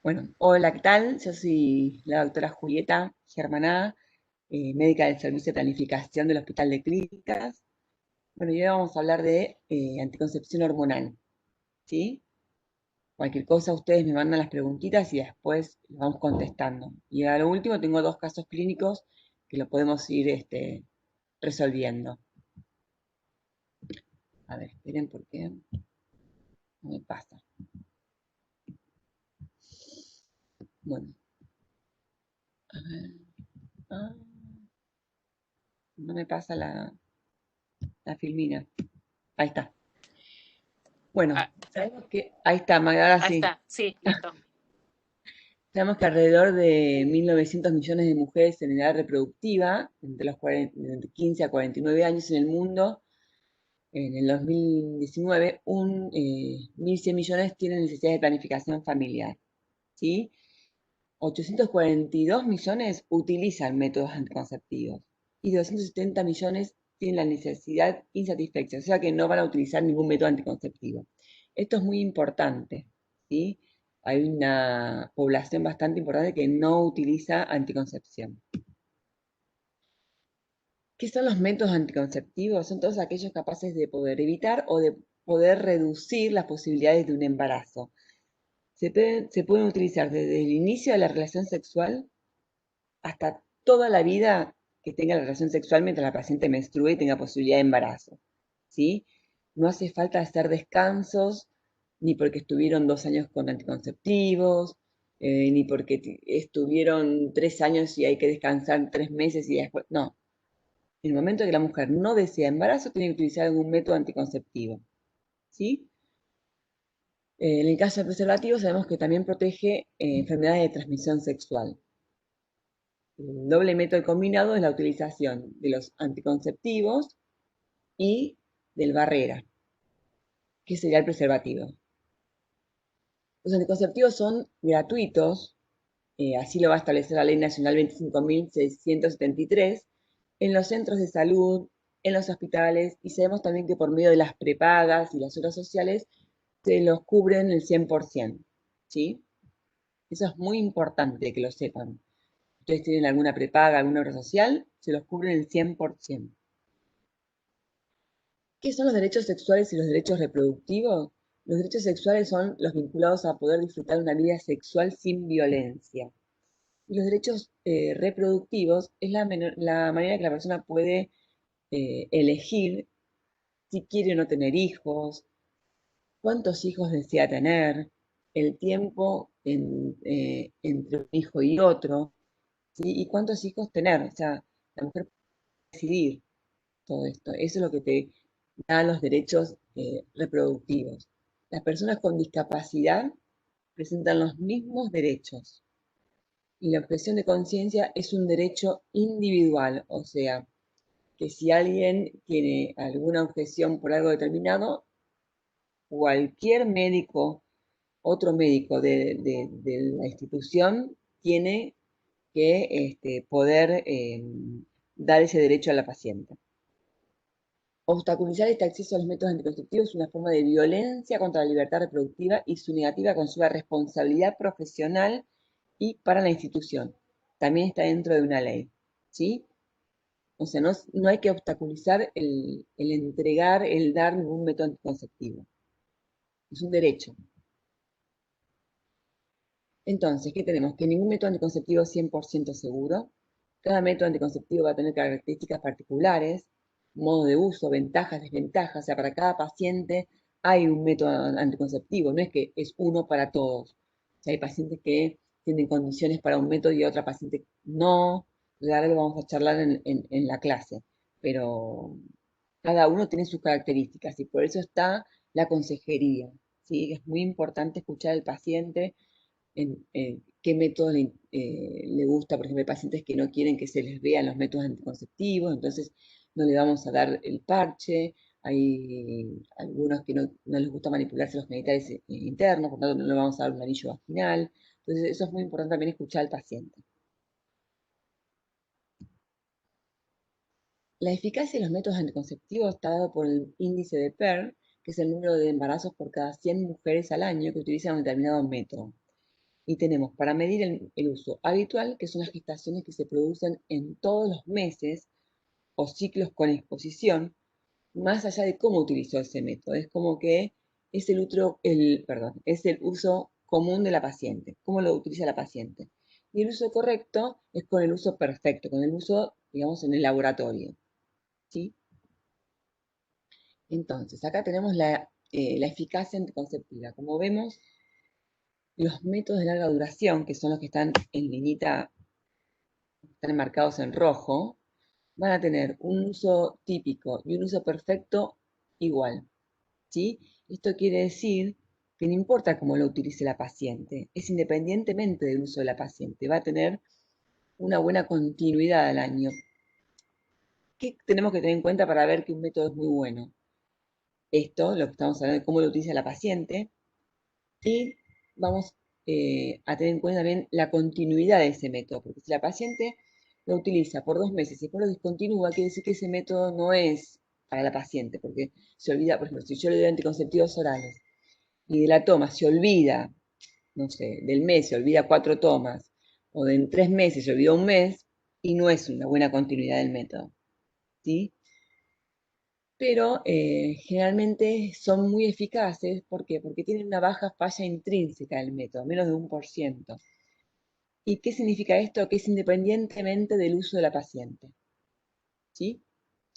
Bueno, hola, ¿qué tal? Yo soy la doctora Julieta Germaná, médica del Servicio de Planificación del Hospital de Clínicas. Bueno, y hoy vamos a hablar de anticoncepción hormonal, ¿sí? Cualquier cosa ustedes me mandan las preguntitas y después las vamos contestando. Y a lo último tengo dos casos clínicos que lo podemos ir resolviendo. A ver, esperen porque no me pasa. Bueno, a ver. Ah, no me pasa la filmina. Ahí está. Bueno, Ah, sabemos que, ahí está, Magda, ahora ahí sí. está, sí, listo. Sabemos que alrededor de 1.900 millones de mujeres en edad reproductiva, entre los 15 a 49 años en el mundo, en el 2019, 1.100 millones tienen necesidad de planificación familiar, ¿sí? 842 millones utilizan métodos anticonceptivos y 270 millones tienen la necesidad insatisfecha, o sea que no van a utilizar ningún método anticonceptivo. Esto es muy importante, ¿sí? Hay una población bastante importante que no utiliza anticoncepción. ¿Qué son los métodos anticonceptivos? Son todos aquellos capaces de poder evitar o de poder reducir las posibilidades de un embarazo. Se pueden utilizar desde el inicio de la relación sexual hasta toda la vida que tenga la relación sexual mientras la paciente menstrue y tenga posibilidad de embarazo, ¿sí? No hace falta hacer descansos, ni porque estuvieron 2 años con anticonceptivos, ni porque estuvieron 3 años y hay que descansar 3 meses y después, no. En el momento que la mujer no desea embarazo, tiene que utilizar algún método anticonceptivo, ¿sí? En el caso del preservativo sabemos que también protege enfermedades de transmisión sexual. El doble método combinado es la utilización de los anticonceptivos y del barrera, que sería el preservativo. Los anticonceptivos son gratuitos, así lo va a establecer la Ley Nacional 25.673, en los centros de salud, en los hospitales, y sabemos también que por medio de las prepagas y las obras sociales se los cubren el 100%, ¿sí? Eso es muy importante que lo sepan. Ustedes tienen alguna prepaga, alguna obra social, se los cubren el 100%. ¿Qué son los derechos sexuales y los derechos reproductivos? Los derechos sexuales son los vinculados a poder disfrutar de una vida sexual sin violencia. Y los derechos reproductivos es la manera que la persona puede elegir si quiere o no tener hijos, cuántos hijos desea tener, el tiempo entre un hijo y otro, ¿sí? Y cuántos hijos tener. O sea, la mujer puede decidir todo esto. Eso es lo que te da los derechos reproductivos. Las personas con discapacidad presentan los mismos derechos y la objeción de conciencia es un derecho individual, o sea, que si alguien tiene alguna objeción por algo determinado, cualquier médico, otro médico de la institución tiene que poder dar ese derecho a la paciente. Obstaculizar este acceso a los métodos anticonceptivos es una forma de violencia contra la libertad reproductiva y su negativa conlleva responsabilidad profesional y para la institución. También está dentro de una ley, ¿sí? O sea, no hay que obstaculizar el entregar, el dar ningún método anticonceptivo. Es un derecho. Entonces, ¿qué tenemos? Que ningún método anticonceptivo es 100% seguro. Cada método anticonceptivo va a tener características particulares, modo de uso, ventajas, desventajas. O sea, para cada paciente hay un método anticonceptivo. No es que es uno para todos. O sea, hay pacientes que tienen condiciones para un método y otra paciente no. Ahora lo vamos a charlar en la clase. Pero cada uno tiene sus características y por eso está la consejería, ¿sí? Es muy importante escuchar al paciente en qué método le gusta. Por ejemplo, hay pacientes que no quieren que se les vean los métodos anticonceptivos, entonces no le vamos a dar el parche. Hay algunos que no les gusta manipularse los genitales internos, por lo tanto no le vamos a dar un anillo vaginal. Entonces eso es muy importante también escuchar al paciente. La eficacia de los métodos anticonceptivos está dado por el índice de PER, que es el número de embarazos por cada 100 mujeres al año que utilizan un determinado método. Y tenemos para medir el uso habitual, que son las gestaciones que se producen en todos los meses o ciclos con exposición, más allá de cómo utilizó ese método. Es como que es es el uso común de la paciente, cómo lo utiliza la paciente. Y el uso correcto es con el uso perfecto, con el uso, digamos, en el laboratorio. ¿Sí? Entonces, acá tenemos la eficacia anticonceptiva. Como vemos, los métodos de larga duración, que son los que están en liñita, están marcados en rojo, van a tener un uso típico y un uso perfecto igual. ¿Sí? Esto quiere decir que no importa cómo lo utilice la paciente, es independientemente del uso de la paciente, va a tener una buena continuidad al año. ¿Qué tenemos que tener en cuenta para ver que un método es muy bueno? Esto, lo que estamos hablando de cómo lo utiliza la paciente, y vamos a tener en cuenta también la continuidad de ese método, porque si la paciente lo utiliza por 2 meses y después lo discontinúa, quiere decir que ese método no es para la paciente, porque se olvida, por ejemplo, si yo le doy anticonceptivos orales y de la toma se olvida, no sé, del mes se olvida 4 tomas, o de en 3 meses se olvida un mes, y no es una buena continuidad del método, ¿sí? Pero generalmente son muy eficaces. ¿Por qué? Porque tienen una baja falla intrínseca del método, menos de 1%. ¿Y qué significa esto? Que es independientemente del uso de la paciente, ¿sí?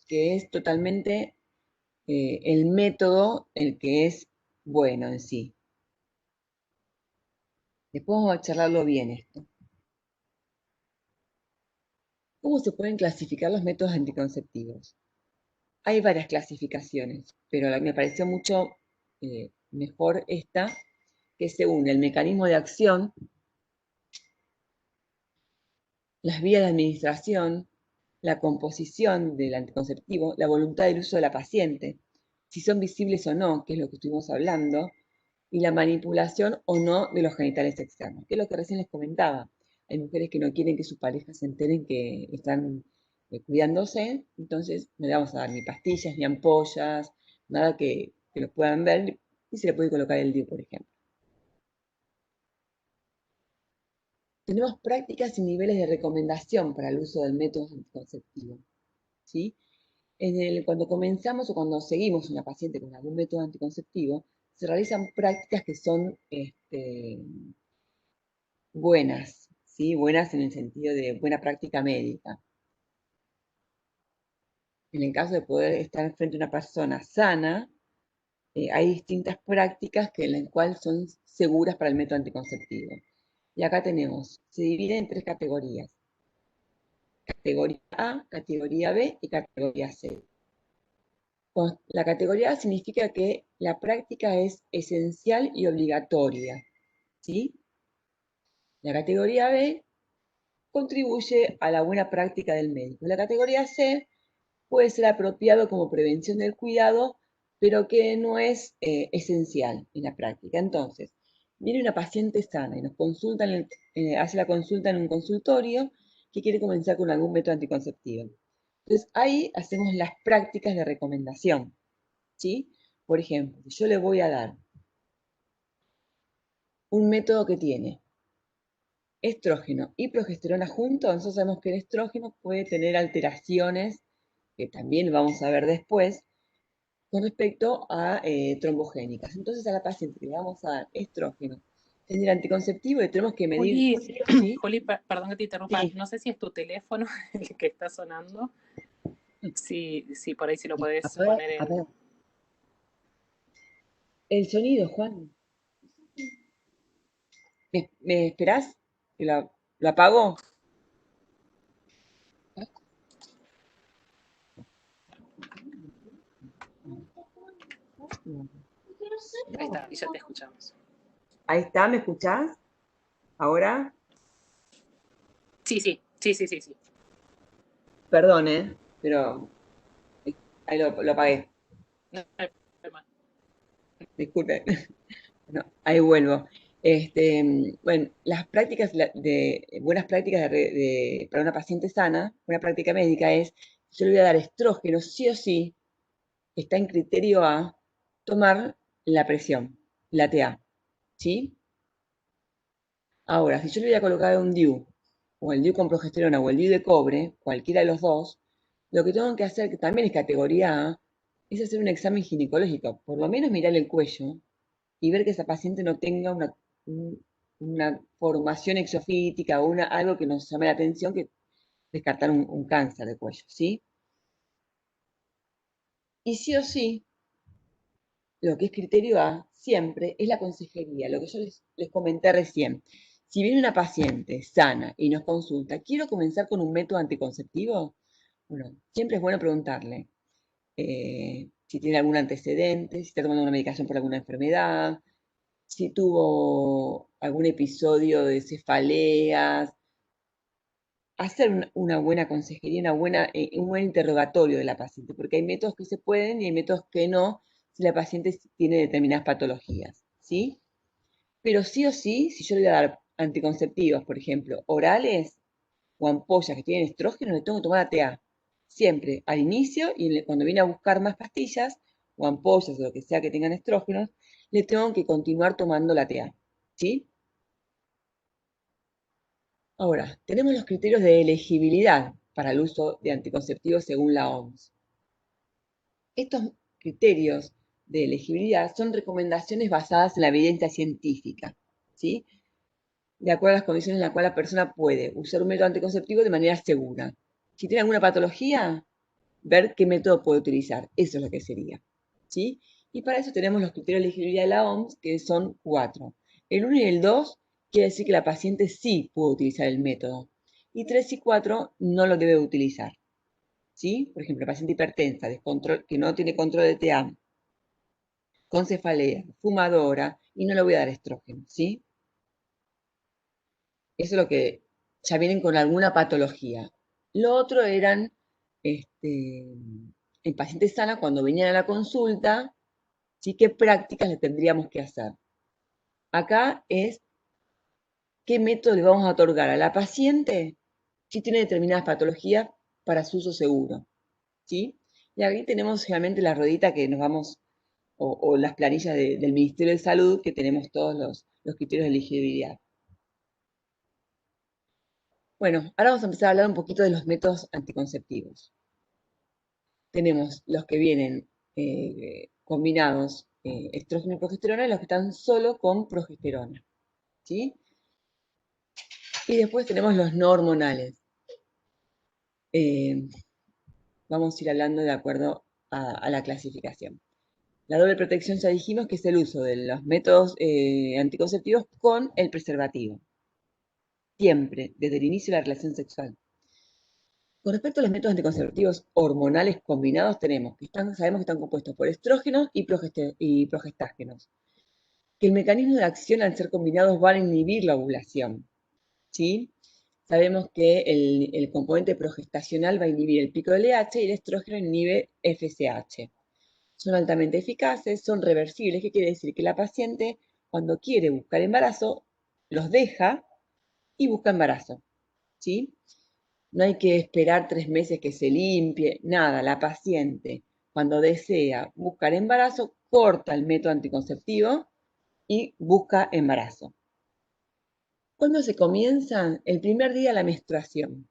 Que es totalmente el método el que es bueno en sí. Después vamos a charlarlo bien esto. ¿Cómo se pueden clasificar los métodos anticonceptivos? Hay varias clasificaciones, pero me pareció mucho mejor esta, que según el mecanismo de acción, las vías de administración, la composición del anticonceptivo, la voluntad del uso de la paciente, si son visibles o no, que es lo que estuvimos hablando, y la manipulación o no de los genitales externos, que es lo que recién les comentaba. Hay mujeres que no quieren que sus parejas se enteren que están cuidándose, entonces no le vamos a dar ni pastillas, ni ampollas, nada que lo puedan ver, y se le puede colocar el DIU, por ejemplo. Tenemos prácticas y niveles de recomendación para el uso del método anticonceptivo, ¿sí? Cuando comenzamos o cuando seguimos una paciente con algún método anticonceptivo, se realizan prácticas que son buenas, ¿sí? Buenas en el sentido de buena práctica médica. En el caso de poder estar frente a una persona sana, hay distintas prácticas en las cuales son seguras para el método anticonceptivo. Y acá tenemos, se divide en 3 categorías: categoría A, categoría B y categoría C. La categoría A significa que la práctica es esencial y obligatoria, ¿sí? La categoría B contribuye a la buena práctica del médico. La categoría C puede ser apropiado como prevención del cuidado, pero que no es esencial en la práctica. Entonces, viene una paciente sana y nos consulta hace la consulta en un consultorio que quiere comenzar con algún método anticonceptivo. Entonces, ahí hacemos las prácticas de recomendación, ¿sí? Por ejemplo, si yo le voy a dar un método que tiene estrógeno y progesterona juntos, nosotros sabemos que el estrógeno puede tener alteraciones, que también vamos a ver después, con respecto a trombogénicas. Entonces a la paciente que le vamos a dar estrógeno, tener anticonceptivo, le tenemos que medir, Juli, ¿sí? Juli, perdón que te interrumpa. Sí, No sé si es tu teléfono el que está sonando. Si por ahí si lo podés poner a en. ver, el sonido, Juan. ¿Me esperás? ¿Que lo apago? Ahí está, y ya te escuchamos. Ahí está, ¿me escuchás? ¿Ahora? Sí, sí, sí, sí, sí, sí. Perdón, pero ahí lo apagué. No hay problema. Disculpe. No, ahí vuelvo. Bueno, las prácticas buenas prácticas para una paciente sana, una práctica médica es, yo le voy a dar estrógeno, sí o sí, está en criterio A, tomar la presión, la TA, ¿sí? Ahora, si yo le voy a colocar un DIU, o el DIU con progesterona, o el DIU de cobre, cualquiera de los dos, lo que tengo que hacer, que también es categoría A, es hacer un examen ginecológico, por lo menos mirar el cuello y ver que esa paciente no tenga una formación exofítica o algo que nos llame la atención, que descartar un cáncer de cuello, ¿sí? Y sí o sí, lo que es criterio A siempre es la consejería, lo que yo les comenté recién. Si viene una paciente sana y nos consulta, ¿quiero comenzar con un método anticonceptivo? Bueno, siempre es bueno preguntarle si tiene algún antecedente, si está tomando una medicación por alguna enfermedad, si tuvo algún episodio de cefaleas, hacer una buena consejería, un buen interrogatorio de la paciente, porque hay métodos que se pueden y hay métodos que no, si la paciente tiene determinadas patologías, ¿sí? Pero sí o sí, si yo le voy a dar anticonceptivos, por ejemplo, orales o ampollas que tienen estrógeno, le tengo que tomar ATA. Siempre, al inicio y cuando viene a buscar más pastillas o ampollas o lo que sea que tengan estrógenos, le tengo que continuar tomando la ATA, ¿sí? Ahora, tenemos los criterios de elegibilidad para el uso de anticonceptivos según la OMS. Estos criterios de elegibilidad son recomendaciones basadas en la evidencia científica, ¿sí? De acuerdo a las condiciones en las cuales la persona puede usar un método anticonceptivo de manera segura. Si tiene alguna patología, ver qué método puede utilizar. Eso es lo que sería, ¿sí? Y para eso tenemos los criterios de elegibilidad de la OMS, que son 4. El 1 y el 2 quiere decir que la paciente sí puede utilizar el método. Y 3 y 4 no lo debe utilizar, ¿sí? Por ejemplo, la paciente hipertensa, que no tiene control de TEA, con cefalea, fumadora, y no le voy a dar estrógeno, ¿sí? Eso es lo que ya vienen con alguna patología. Lo otro eran en pacientes sanas cuando venían a la consulta, ¿sí? ¿Qué prácticas le tendríamos que hacer? Acá es qué método le vamos a otorgar a la paciente si tiene determinadas patologías para su uso seguro, ¿sí? Y aquí tenemos realmente la ruedita que nos vamos, o las planillas del Ministerio de Salud, que tenemos todos los criterios de elegibilidad. Bueno, ahora vamos a empezar a hablar un poquito de los métodos anticonceptivos. Tenemos los que vienen combinados estrógeno y progesterona y los que están solo con progesterona, ¿sí? Y después tenemos los no hormonales. Eh, vamos a ir hablando de acuerdo a la clasificación. La doble protección ya dijimos que es el uso de los métodos anticonceptivos con el preservativo. Siempre, desde el inicio de la relación sexual. Con respecto a los métodos anticonceptivos hormonales combinados, sabemos que están compuestos por estrógenos y progestágenos. Que el mecanismo de acción al ser combinados van a inhibir la ovulación, ¿sí? Sabemos que el componente progestacional va a inhibir el pico del LH y el estrógeno inhibe FSH. Son altamente eficaces, son reversibles, ¿qué quiere decir? Que la paciente, cuando quiere buscar embarazo, los deja y busca embarazo, ¿sí? No hay que esperar 3 meses que se limpie, nada. La paciente, cuando desea buscar embarazo, corta el método anticonceptivo y busca embarazo. ¿Cuándo se comienza? El primer día de la menstruación.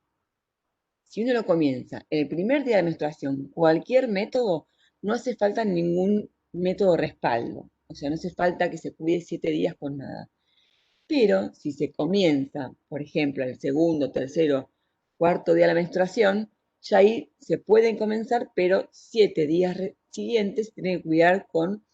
Si uno lo comienza el primer día de la menstruación, cualquier método, no hace falta ningún método respaldo. O sea, no hace falta que se cuide 7 días con nada. Pero si se comienza, por ejemplo, el segundo, tercero, cuarto día de la menstruación, ya ahí se pueden comenzar, pero 7 días siguientes tienen que cuidar con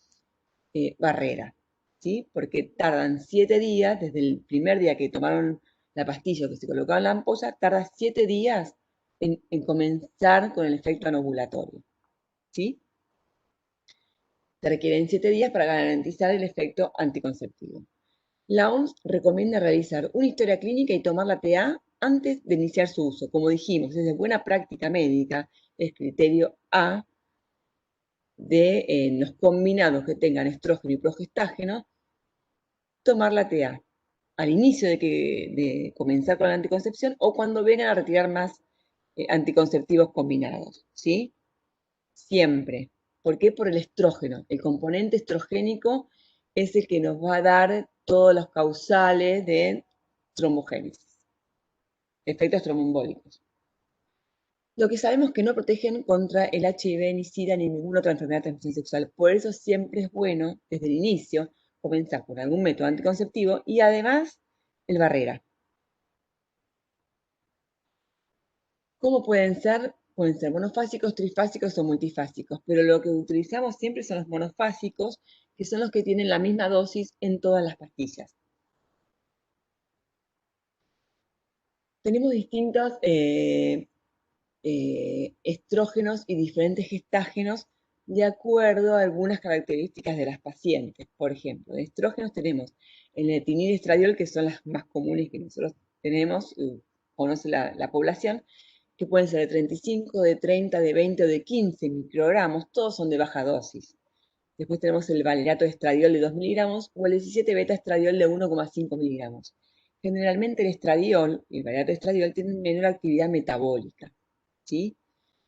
barrera, ¿sí? Porque tardan 7 días, desde el primer día que tomaron la pastilla o que se colocaron la ampolla, tarda 7 días en comenzar con el efecto anovulatorio, ¿sí? Se requieren 7 días para garantizar el efecto anticonceptivo. La OMS recomienda realizar una historia clínica y tomar la PA antes de iniciar su uso. Como dijimos, es de buena práctica médica, es criterio A de los combinados que tengan estrógeno y progestágeno, tomar la TA al inicio de comenzar con la anticoncepción o cuando vengan a retirar más anticonceptivos combinados, ¿sí? Siempre. ¿Por qué? Por el estrógeno. El componente estrogénico es el que nos va a dar todos los causales de trombogénesis, efectos tromboembólicos. Lo que sabemos que no protegen contra el HIV, ni SIDA, ni ninguna otra enfermedad de transmisión sexual. Por eso siempre es bueno, desde el inicio, comenzar con algún método anticonceptivo y además el barrera. ¿Cómo pueden ser? Pueden ser monofásicos, trifásicos o multifásicos, pero lo que utilizamos siempre son los monofásicos, que son los que tienen la misma dosis en todas las pastillas. Tenemos distintos estrógenos y diferentes gestágenos de acuerdo a algunas características de las pacientes. Por ejemplo, de estrógenos tenemos el etinil y estradiol, que son las más comunes que nosotros tenemos, conoce la población, que pueden ser de 35, de 30, de 20 o de 15 microgramos, todos son de baja dosis. Después tenemos el valerato de estradiol de 2 miligramos o el 17 beta estradiol de 1,5 miligramos. Generalmente el estradiol y el valerato de estradiol tienen menor actividad metabólica, ¿sí?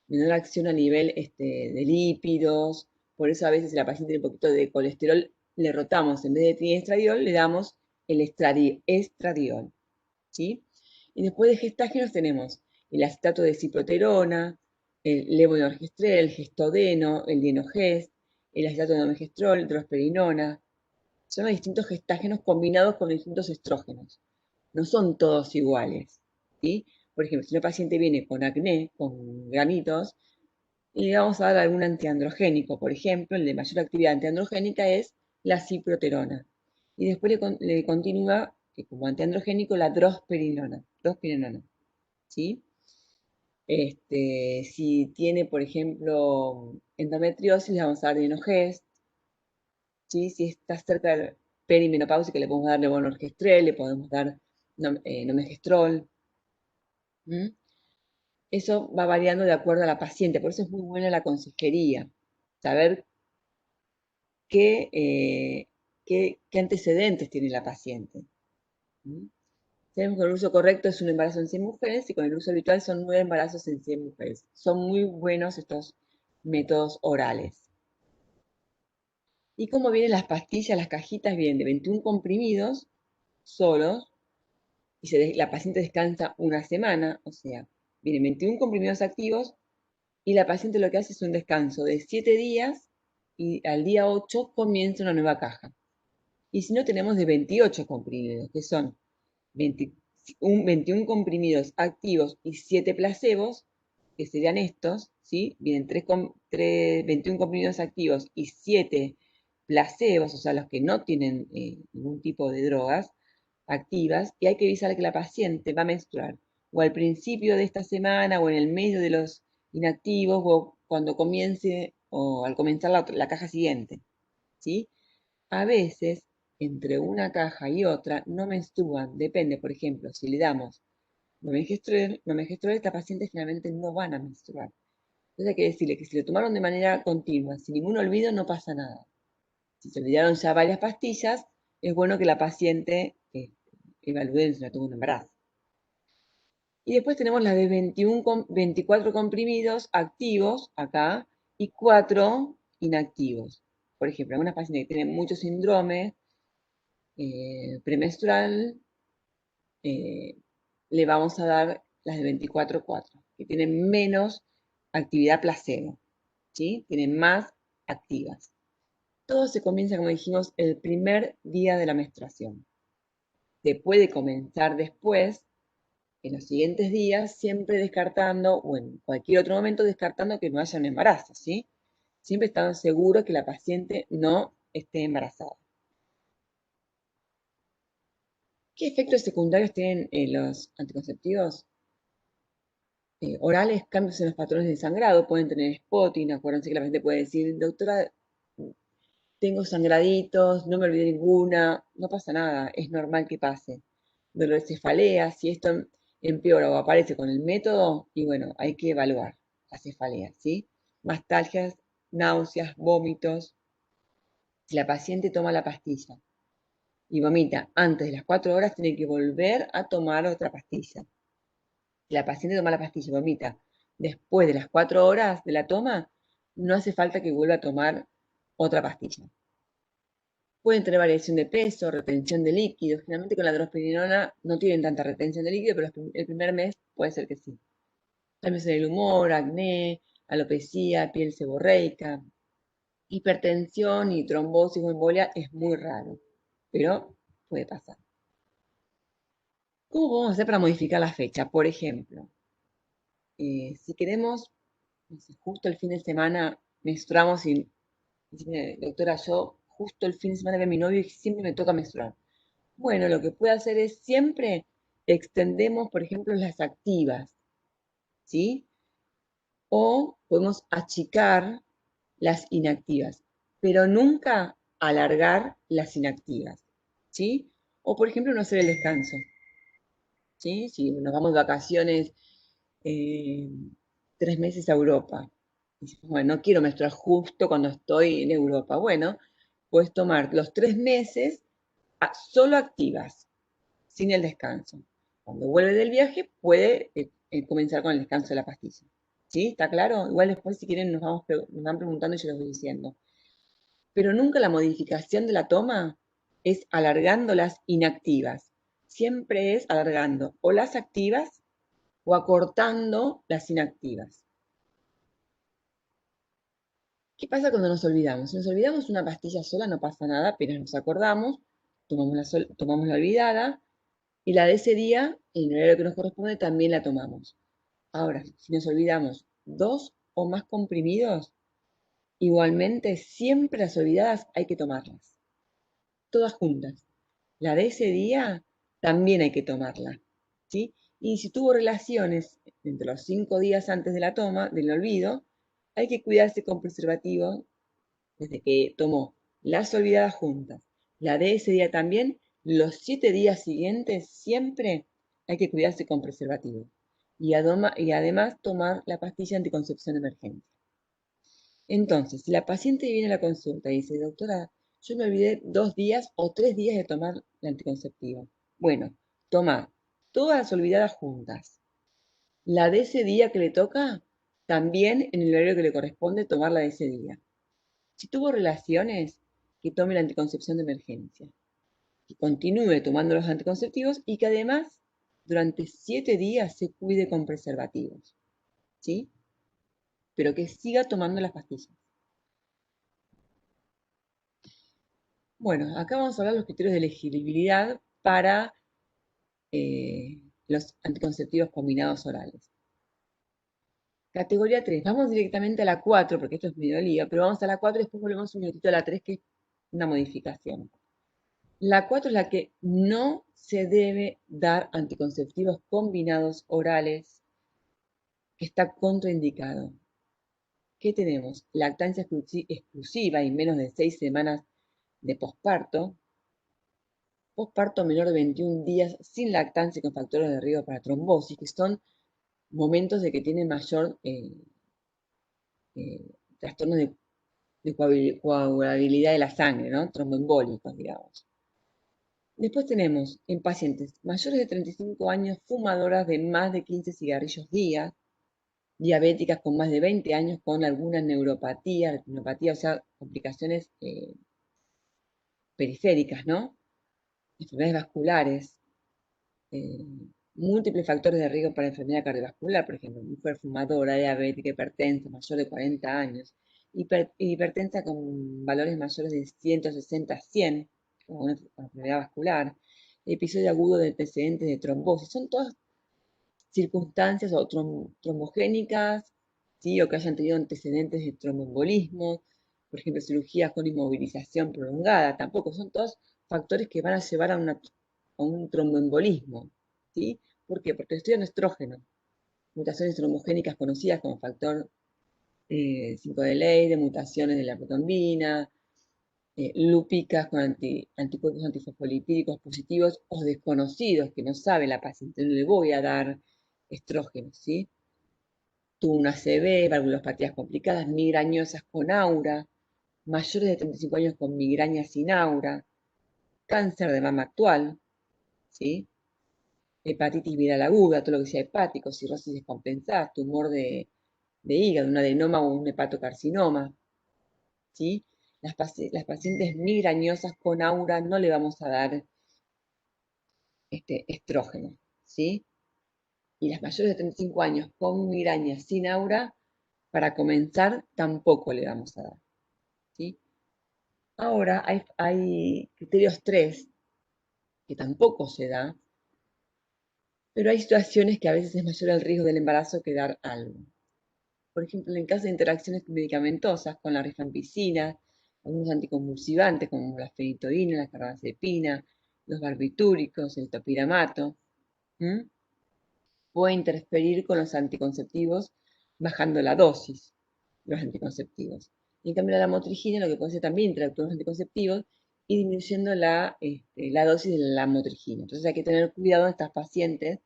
Menor acción a nivel de lípidos, por eso a veces si la paciente tiene un poquito de colesterol, le rotamos, en vez de estradiol, le damos el estradiol, ¿sí? Y después de gestágenos tenemos el acetato de ciproterona, el levonorgestrel, el gestodeno, el dienogest, el acetato de nomegestrol, drosperinona. Son distintos gestágenos combinados con distintos estrógenos. No son todos iguales, ¿sí? Por ejemplo, si una paciente viene con acné, con granitos, y le vamos a dar algún antiandrogénico, por ejemplo, el de mayor actividad antiandrogénica es la ciproterona. Y después le continúa, como antiandrogénico, la drosperinona, ¿sí? Si tiene, por ejemplo, endometriosis, le vamos a dar Dienogest, ¿sí? Si está cerca del perimenopáusica, le podemos dar levonorgestrel, le podemos dar nomegestrol. Eso va variando de acuerdo a la paciente, por eso es muy buena la consejería, saber qué antecedentes tiene la paciente. Sabemos que el uso correcto es un embarazo en 100 mujeres y con el uso habitual son 9 embarazos en 100 mujeres. Son muy buenos estos métodos orales. ¿Y cómo vienen las pastillas? Las cajitas vienen de 21 comprimidos solos y la paciente descansa una semana, o sea, vienen 21 comprimidos activos y la paciente lo que hace es un descanso de 7 días y al día 8 comienza una nueva caja. Y si no, tenemos de 28 comprimidos, que son 21 comprimidos activos y 7 placebos, que serían estos, ¿sí? Vienen 21 comprimidos activos y 7 placebos, o sea, los que no tienen ningún tipo de drogas activas, y hay que avisar que la paciente va a menstruar o al principio de esta semana o en el medio de los inactivos o cuando comience o al comenzar la caja siguiente, ¿sí? A veces, entre una caja y otra, no menstruan, depende, por ejemplo, si le damos nomegestrol, esta paciente generalmente no van a menstruar. Entonces hay que decirle que si lo tomaron de manera continua, sin ningún olvido, no pasa nada. Si se olvidaron ya varias pastillas, es bueno que la paciente evalúe si no tuvo un embarazo. Y después tenemos las de 24 comprimidos activos acá y 4 inactivos. Por ejemplo, algunas pacientes que tienen mucho síndrome premenstrual, le vamos a dar las de 24/4, que tienen menos actividad placebo, ¿sí? Tienen más activas. Todo se comienza, como dijimos, el primer día de la menstruación. Se puede comenzar después, en los siguientes días, siempre descartando, o en cualquier otro momento descartando que no haya un embarazo, ¿sí? Siempre estando seguro que la paciente no esté embarazada. ¿Qué efectos secundarios tienen los anticonceptivos? Orales, cambios en los patrones de sangrado, pueden tener spotting, acuérdense que la paciente puede decir, doctora, tengo sangraditos, no me olvidé ninguna, no pasa nada, es normal que pase. Dolor de cefalea, si esto empeora o aparece con el método, y bueno, hay que evaluar la cefalea, ¿sí? Mastalgias, náuseas, vómitos. Si la paciente toma la pastilla y vomita antes de las 4 horas, tiene que volver a tomar otra pastilla. Si la paciente toma la pastilla y vomita después de las 4 horas de la toma, no hace falta que vuelva a tomar otra pastilla. Pueden tener variación de peso, retención de líquidos. Generalmente con la drospirenona no tienen tanta retención de líquido, pero el primer mes puede ser que sí. Cambios en el humor, acné, alopecia, piel seborreica, hipertensión y trombosis o embolia es muy raro, pero puede pasar. ¿Cómo podemos hacer para modificar la fecha? Por ejemplo, si queremos, no sé, justo el fin de semana menstruamos y dice, doctora, yo justo el fin de semana veo a mi novio y siempre me toca menstruar. Bueno, lo que puede hacer es siempre extendemos, por ejemplo, las activas, ¿sí? O podemos achicar las inactivas, pero nunca alargar las inactivas, ¿sí? O, por ejemplo, no hacer el descanso, ¿sí? Si nos vamos de vacaciones eh, 3 meses a Europa, y decimos, bueno, no quiero menstruar justo cuando estoy en Europa. Bueno, puedes tomar los 3 meses solo activas, sin el descanso. Cuando vuelve del viaje puede comenzar con el descanso de la pastilla. ¿Sí? ¿Está claro? Igual después si quieren nos van preguntando y yo les voy diciendo. Pero nunca la modificación de la toma es alargando las inactivas. Siempre es alargando o las activas o acortando las inactivas. ¿Qué pasa cuando nos olvidamos? Si nos olvidamos una pastilla sola no pasa nada, apenas nos acordamos, tomamos la olvidada y la de ese día, en el horario que nos corresponde, también la tomamos. Ahora, si nos olvidamos 2 o más comprimidos, igualmente siempre las olvidadas hay que tomarlas, todas juntas. La de ese día también hay que tomarla, ¿sí? Y si tuvo relaciones entre los 5 días antes de la toma, del olvido, hay que cuidarse con preservativo desde que tomó las olvidadas juntas, la de ese día también, los 7 días siguientes siempre hay que cuidarse con preservativo. Y además tomar la pastilla anticoncepción emergente. Entonces, si la paciente viene a la consulta y dice, doctora, yo me olvidé 2 días o 3 días de tomar la anticonceptiva. Bueno, toma todas las olvidadas juntas. La de ese día que le toca, también en el horario que le corresponde tomar la de ese día. Si tuvo relaciones, que tome la anticoncepción de emergencia, que continúe tomando los anticonceptivos y que además durante 7 días se cuide con preservativos, ¿sí? Pero que siga tomando las pastillas. Bueno, acá vamos a hablar de los criterios de elegibilidad para los anticonceptivos combinados orales. Categoría 3. Vamos directamente a la 4, porque esto es medio lío, pero vamos a la 4 y después volvemos un minutito a la 3, que es una modificación. La 4 es la que no se debe dar anticonceptivos combinados orales, que está contraindicado. ¿Qué tenemos? Lactancia exclusiva y menos de 6 semanas de posparto. Posparto menor de 21 días sin lactancia con factores de riesgo para trombosis, que son momentos de que tiene mayor trastorno de coagulabilidad de la sangre, ¿no? Tromboembólicos, digamos. Después tenemos en pacientes mayores de 35 años, fumadoras de más de 15 cigarrillos día, diabéticas con más de 20 años con alguna neuropatía, o sea, complicaciones periféricas, ¿no? Enfermedades vasculares, eh, múltiples factores de riesgo para enfermedad cardiovascular, por ejemplo, mujer fumadora, diabética, hipertensa, mayor de 40 años, hipertensa con valores mayores de 160 a 100, como una enfermedad vascular, episodio agudo de antecedentes de trombosis, son todas circunstancias o trombogénicas, ¿sí? O que hayan tenido antecedentes de tromboembolismo, por ejemplo, cirugías con inmovilización prolongada, tampoco, son todos factores que van a llevar a un tromboembolismo, ¿sí? ¿Por qué? Porque estudian estrógeno, mutaciones trombogénicas conocidas como factor 5 de Leydig, mutaciones de la protombina, lúpicas con anticuerpos antifosfolipídicos positivos o desconocidos que no sabe la paciente, no le voy a dar estrógenos, ¿sí? Tuvo una ACV, valvulopatías complicadas, migrañosas con aura, mayores de 35 años con migraña sin aura, cáncer de mama actual, ¿sí? Hepatitis viral aguda, todo lo que sea hepático, cirrosis descompensada, tumor de hígado, un adenoma o un hepatocarcinoma, ¿sí? Las pacientes migrañosas con aura no le vamos a dar estrógeno, ¿sí? Y las mayores de 35 años con migraña sin aura, para comenzar, tampoco le vamos a dar, ¿sí? Ahora hay criterios 3 que tampoco se da, pero hay situaciones que a veces es mayor el riesgo del embarazo que dar algo. Por ejemplo, en el caso de interacciones medicamentosas con la rifampicina, algunos anticonvulsivantes como la fenitoína, la carbamazepina, los barbitúricos, el topiramato, puede interferir con los anticonceptivos bajando la dosis de los anticonceptivos. Y en cambio la lamotrigina lo que puede hacer también interactúa con los anticonceptivos y disminuyendo la dosis de la lamotrigina. Entonces hay que tener cuidado en estas pacientes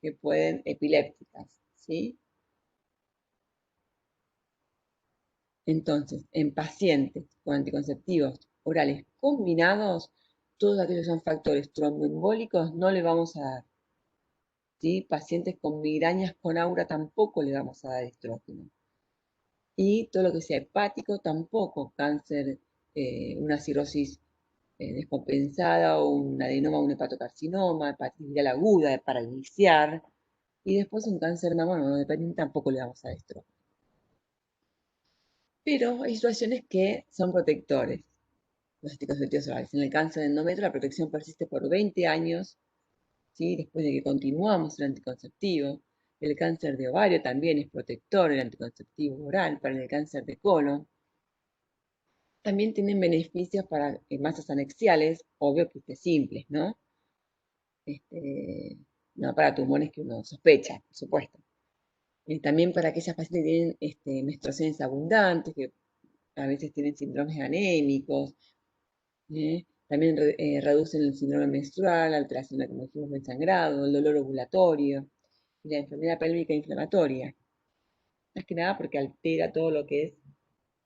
que pueden epilépticas, ¿sí? Entonces, en pacientes con anticonceptivos orales combinados, todos aquellos que son factores tromboembólicos no le vamos a dar, ¿sí? Pacientes con migrañas con aura tampoco le vamos a dar estrógeno. Y todo lo que sea hepático tampoco, cáncer, una cirrosis descompensada o un adenoma, un hepatocarcinoma, hepatitis viral aguda para iniciar, y después un cáncer de mama no dependiente tampoco le vamos a dar estrógeno. Pero hay situaciones que son protectores, los anticonceptivos orales. En el cáncer de endometrio la protección persiste por 20 años, ¿sí? Después de que continuamos el anticonceptivo. El cáncer de ovario también es protector, el anticonceptivo oral, para el cáncer de colon. También tienen beneficios para masas anexiales, obvio que simples, ¿no? No para tumores que uno sospecha, por supuesto. También para aquellas pacientes que tienen menstruaciones abundantes, que a veces tienen síndromes anémicos. También reducen el síndrome menstrual, alteración, como dijimos, del sangrado, el dolor ovulatorio y la enfermedad pélvica inflamatoria. Más que nada porque altera todo lo que es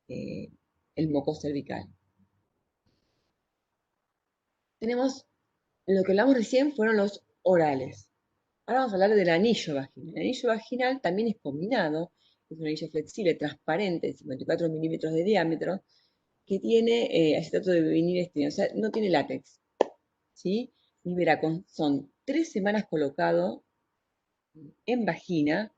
eh, el moco cervical. Tenemos, lo que hablamos recién fueron los orales. Ahora vamos a hablar del anillo vaginal. El anillo vaginal también es combinado, es un anillo flexible, transparente, de 54 milímetros de diámetro, que tiene acetato de vinil o sea, no tiene látex, ¿sí? Y verá, son 3 semanas colocado en vagina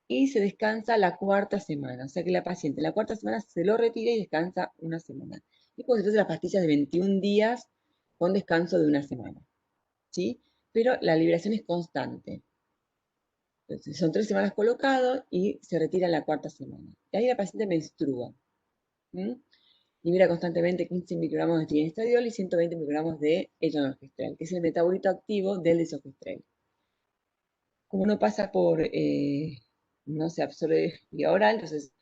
y se descansa la cuarta semana. O sea que la paciente la cuarta semana se lo retira y descansa una semana. Y pues entonces las pastillas de 21 días con descanso de una semana, ¿sí? Pero la liberación es constante. Entonces, son 3 semanas colocado y se retira en la cuarta semana. Y ahí la paciente menstrua. Libera constantemente 15 microgramos de estradiol y 120 microgramos de etonogestrel, que es el metabolito activo del desogestrel. Como no pasa no se absorbe vía oral, entonces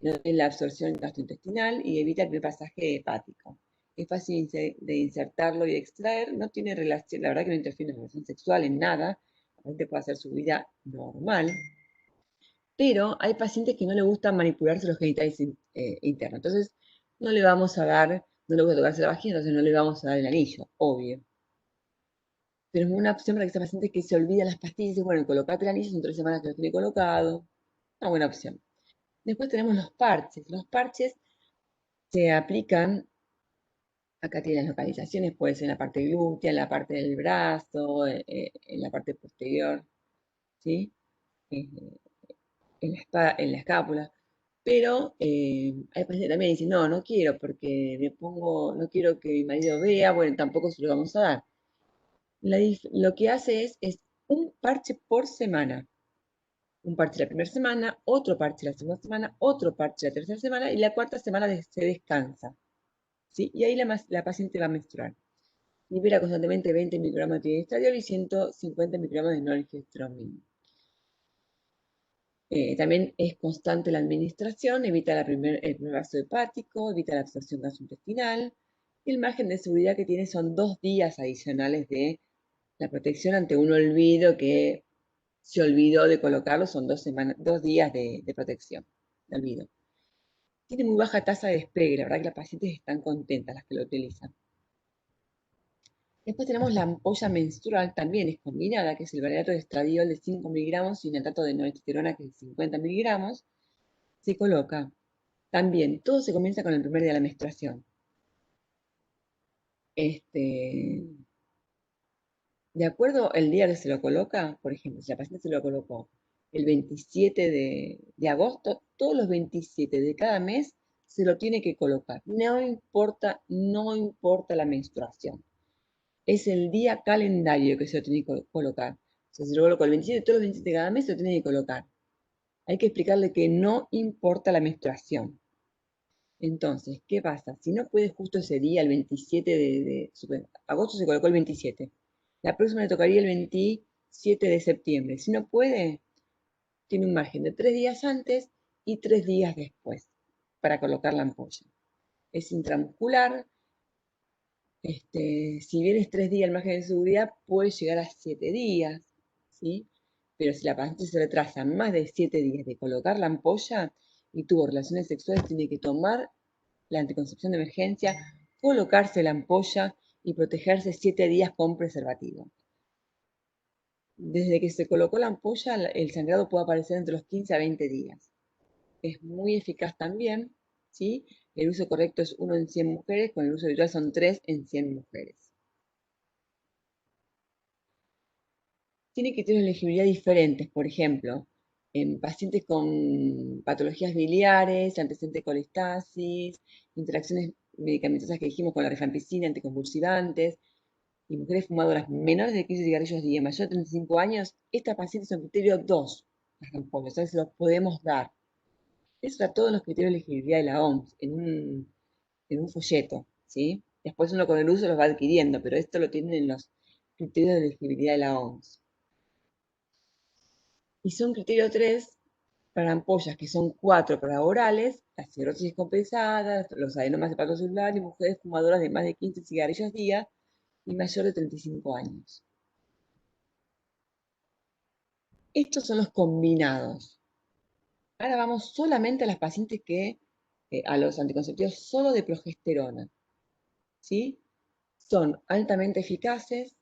no tiene la absorción gastrointestinal y evita el primer pasaje hepático. Es fácil de insertarlo y de extraer, no tiene relación, la verdad que no interfiere en la relación sexual, en nada, la gente puede hacer su vida normal, pero hay pacientes que no le gusta manipularse los genitales internos, entonces no le vamos a dar, no le gusta tocarse la vagina, entonces no le vamos a dar el anillo, obvio. Pero es una opción para que esa paciente que se olvida las pastillas y dice, bueno, colocate el anillo, son 3 semanas que lo tiene colocado. Una buena opción. Después tenemos los parches. Los parches se aplican, acá tienen las localizaciones, puede ser en la parte glútea, en la parte del brazo, en la parte posterior, ¿sí? Eh, en la escápula. Pero hay pacientes que también dicen, no, no quiero porque no quiero que mi marido vea, bueno, tampoco se lo vamos a dar. Lo que hace es un parche por semana. Un parche la primera semana, otro parche la segunda semana, otro parche la tercera semana y la cuarta semana se descansa, ¿sí? Y ahí la paciente va a menstruar. Libera constantemente 20 microgramos de estradiol y 150 microgramos de norgestromina. También es constante la administración, evita el primer vaso hepático, evita la absorción gastrointestinal. Y el margen de seguridad que tiene son 2 días adicionales de la protección ante un olvido que se olvidó de colocarlo, son 2 días de protección, de olvido. Tiene muy baja tasa de despegue, la verdad que las pacientes están contentas las que lo utilizan. Después tenemos la ampolla menstrual, también es combinada, que es el valerato de estradiol de 5 miligramos y natato de noestriterona, que es de 50 miligramos. Se coloca También, todo se comienza con el primer día de la menstruación. De acuerdo al día que se lo coloca, por ejemplo, si la paciente se lo colocó el 27 de agosto, todos los 27 de cada mes se lo tiene que colocar. No importa la menstruación. Es el día calendario que se lo tiene que colocar. O sea, se lo colocó el 27, todos los 27 de cada mes se lo tiene que colocar. Hay que explicarle que no importa la menstruación. Entonces, ¿qué pasa? Si no puede justo ese día, el 27 agosto se colocó el 27. La próxima le tocaría el 27 de septiembre. Si no puede, tiene un margen de 3 días antes y 3 días después para colocar la ampolla. Es intramuscular. Si bien es 3 días el margen de seguridad, puede llegar a 7 días, ¿sí? Pero si la paciente se retrasa más de 7 días de colocar la ampolla y tuvo relaciones sexuales, tiene que tomar la anticoncepción de emergencia, colocarse la ampolla y protegerse 7 días con preservativo. Desde que se colocó la ampolla, el sangrado puede aparecer entre los 15 a 20 días. Es muy eficaz también, ¿sí? El uso correcto es 1 en 100 mujeres, con el uso habitual son 3 en 100 mujeres. Tiene criterios de elegibilidad diferentes, por ejemplo, en pacientes con patologías biliares, antecedentes de colestasis, interacciones medicamentosas que dijimos con la rifampicina, anticonvulsivantes, y mujeres fumadoras menores de 15 cigarrillos día, mayor de 35 años, estas pacientes son criterio 2, las ampollas, entonces los podemos dar. Eso está todos los criterios de elegibilidad de la OMS, en un folleto, ¿sí? Después uno con el uso los va adquiriendo, pero esto lo tienen en los criterios de elegibilidad de la OMS. Y son criterio 3 para ampollas, que son 4 para orales, las cirrosis compensadas, los adenomas hepatocelulares y mujeres fumadoras de más de 15 cigarrillos día y mayor de 35 años. Estos son los combinados. Ahora vamos solamente a las pacientes a los anticonceptivos solo de progesterona, ¿sí? Son altamente eficaces,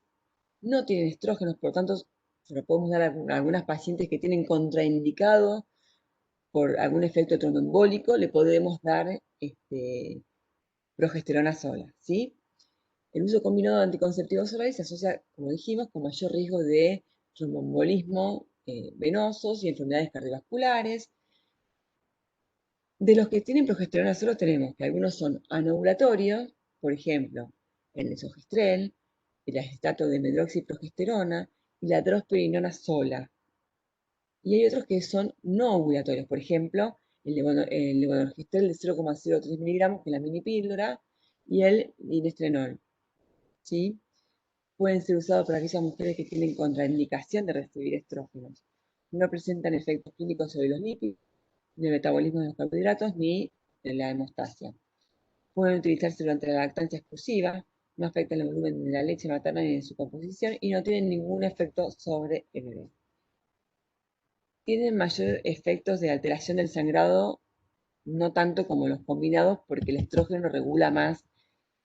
no tienen estrógenos, por lo tanto, se lo podemos dar a algunas pacientes que tienen contraindicado por algún efecto tromboembólico, le podemos dar progesterona sola, ¿sí? El uso combinado de anticonceptivos orales se asocia, como dijimos, con mayor riesgo de tromboembolismo venosos y enfermedades cardiovasculares. De los que tienen progesterona solo tenemos que algunos son anovulatorios, por ejemplo, el desogestrel, el acetato de medroxiprogesterona y la drosperinona sola. Y hay otros que son no ovulatorios, por ejemplo, el levonorgestrel de 0,03 miligramos, que es la mini píldora, y el dinestrenol, ¿sí? Pueden ser usados para aquellas mujeres que tienen contraindicación de recibir estrógenos. No presentan efectos clínicos sobre los lípidos, ni el metabolismo de los carbohidratos, ni la hemostasia. Pueden utilizarse durante la lactancia exclusiva, no afectan el volumen de la leche materna ni en su composición y no tienen ningún efecto sobre el bebé. Tienen mayor efectos de alteración del sangrado, no tanto como los combinados, porque el estrógeno regula más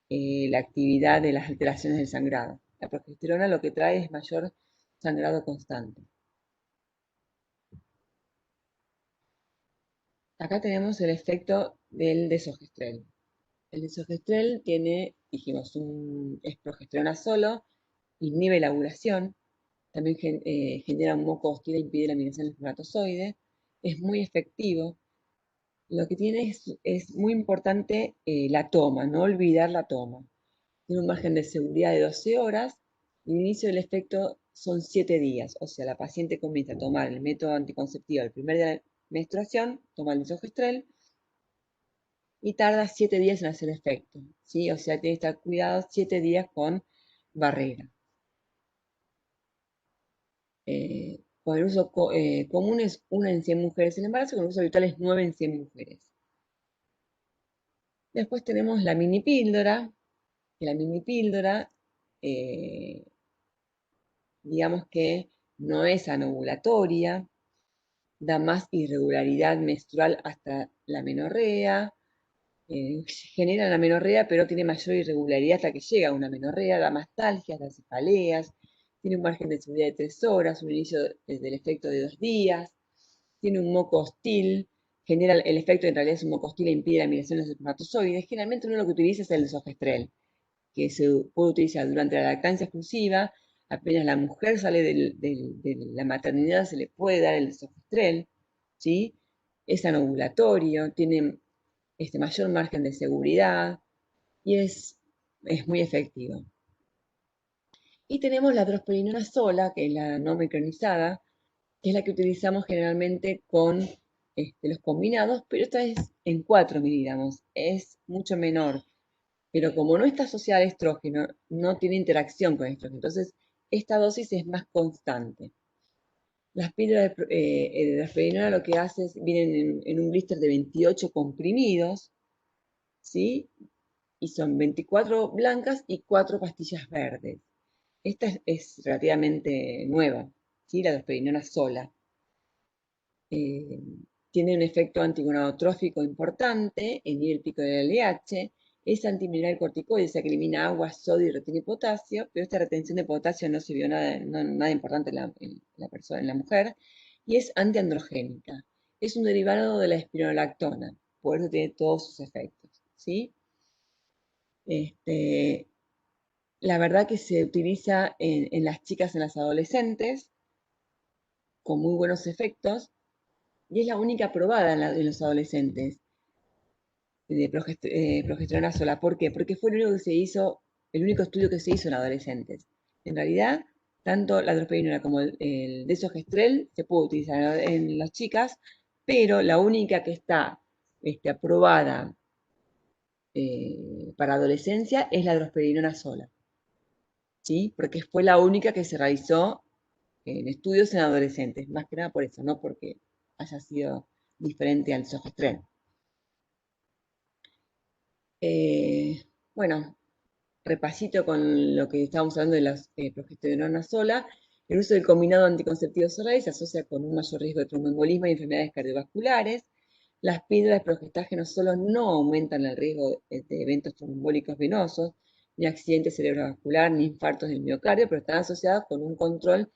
la actividad de las alteraciones del sangrado. La progesterona lo que trae es mayor sangrado constante. Acá tenemos el efecto del desogestrel. El desogestrel tiene, dijimos, es progesterona solo, inhibe la ovulación, también genera un moco hostil e impide la migración del espermatozoide, es muy efectivo. Lo que tiene es muy importante la toma, no olvidar la toma. Tiene un margen de seguridad de 12 horas y el inicio del efecto son 7 días. O sea, la paciente comienza a tomar el método anticonceptivo el primer día de la menstruación, toma el desogestrel y tarda 7 días en hacer efecto, ¿sí? O sea, tiene que estar cuidado 7 días con barrera. Con el uso común es 1 en 100 mujeres en embarazo, con el uso habitual es 9 en 100 mujeres. Después tenemos la mini píldora, que la mini píldora, digamos que no es anovulatoria, da más irregularidad menstrual hasta la menorrea, genera la menorrea, pero tiene mayor irregularidad hasta que llega a una menorrea, da mastalgias, da cefaleas, tiene un margen de seguridad de 3 horas, un inicio del efecto de 2 días, tiene un moco hostil, genera el efecto, en realidad es un mucostil e impide la migración de los espermatozoides. Generalmente uno lo que utiliza es el desogestrel, que se puede utilizar durante la lactancia exclusiva. Apenas la mujer sale de la maternidad, se le puede dar el desogestrel, ¿sí? Es anovulatorio, tiene mayor margen de seguridad y es muy efectivo. Y tenemos la drosperinona sola, que es la no micronizada, que es la que utilizamos generalmente con los combinados, pero esta es en 4 miligramos, es mucho menor. Pero como no está asociada al estrógeno, no tiene interacción con el estrógeno. Entonces, esta dosis es más constante. Las píldoras de drosperinona lo que hace es, vienen en un blister de 28 comprimidos, ¿sí? Y son 24 blancas y 4 pastillas verdes. Esta es relativamente nueva, ¿sí? La drosperinona sola. Tiene un efecto antigonadotrófico importante, inhibe el pico del LH, es antimineral corticoide, o sea que elimina agua, sodio y retiene potasio, pero esta retención de potasio no se vio nada importante en la persona, en la mujer, y es antiandrogénica. Es un derivado de la espironolactona, por eso tiene todos sus efectos, ¿sí? La verdad que se utiliza en las chicas, en las adolescentes, con muy buenos efectos, y es la única aprobada en los adolescentes de progesterona sola. ¿Por qué? Porque fue el único estudio que se hizo en adolescentes. En realidad, tanto la drosperinona como el desogestrel se puede utilizar en las chicas, pero la única que está aprobada para adolescencia es la drosperinona sola, ¿sí? Porque fue la única que se realizó en estudios en adolescentes, más que nada por eso, no porque haya sido diferente al desogestrel. Bueno, repasito con lo que estábamos hablando de la progesterona sola. El uso del combinado anticonceptivo oral se asocia con un mayor riesgo de tromboembolismo y enfermedades cardiovasculares. Las píldoras de progestágeno solo no aumentan el riesgo de eventos tromboembólicos venosos, ni accidentes cerebrovascular, ni infartos del miocardio, pero están asociadas con un control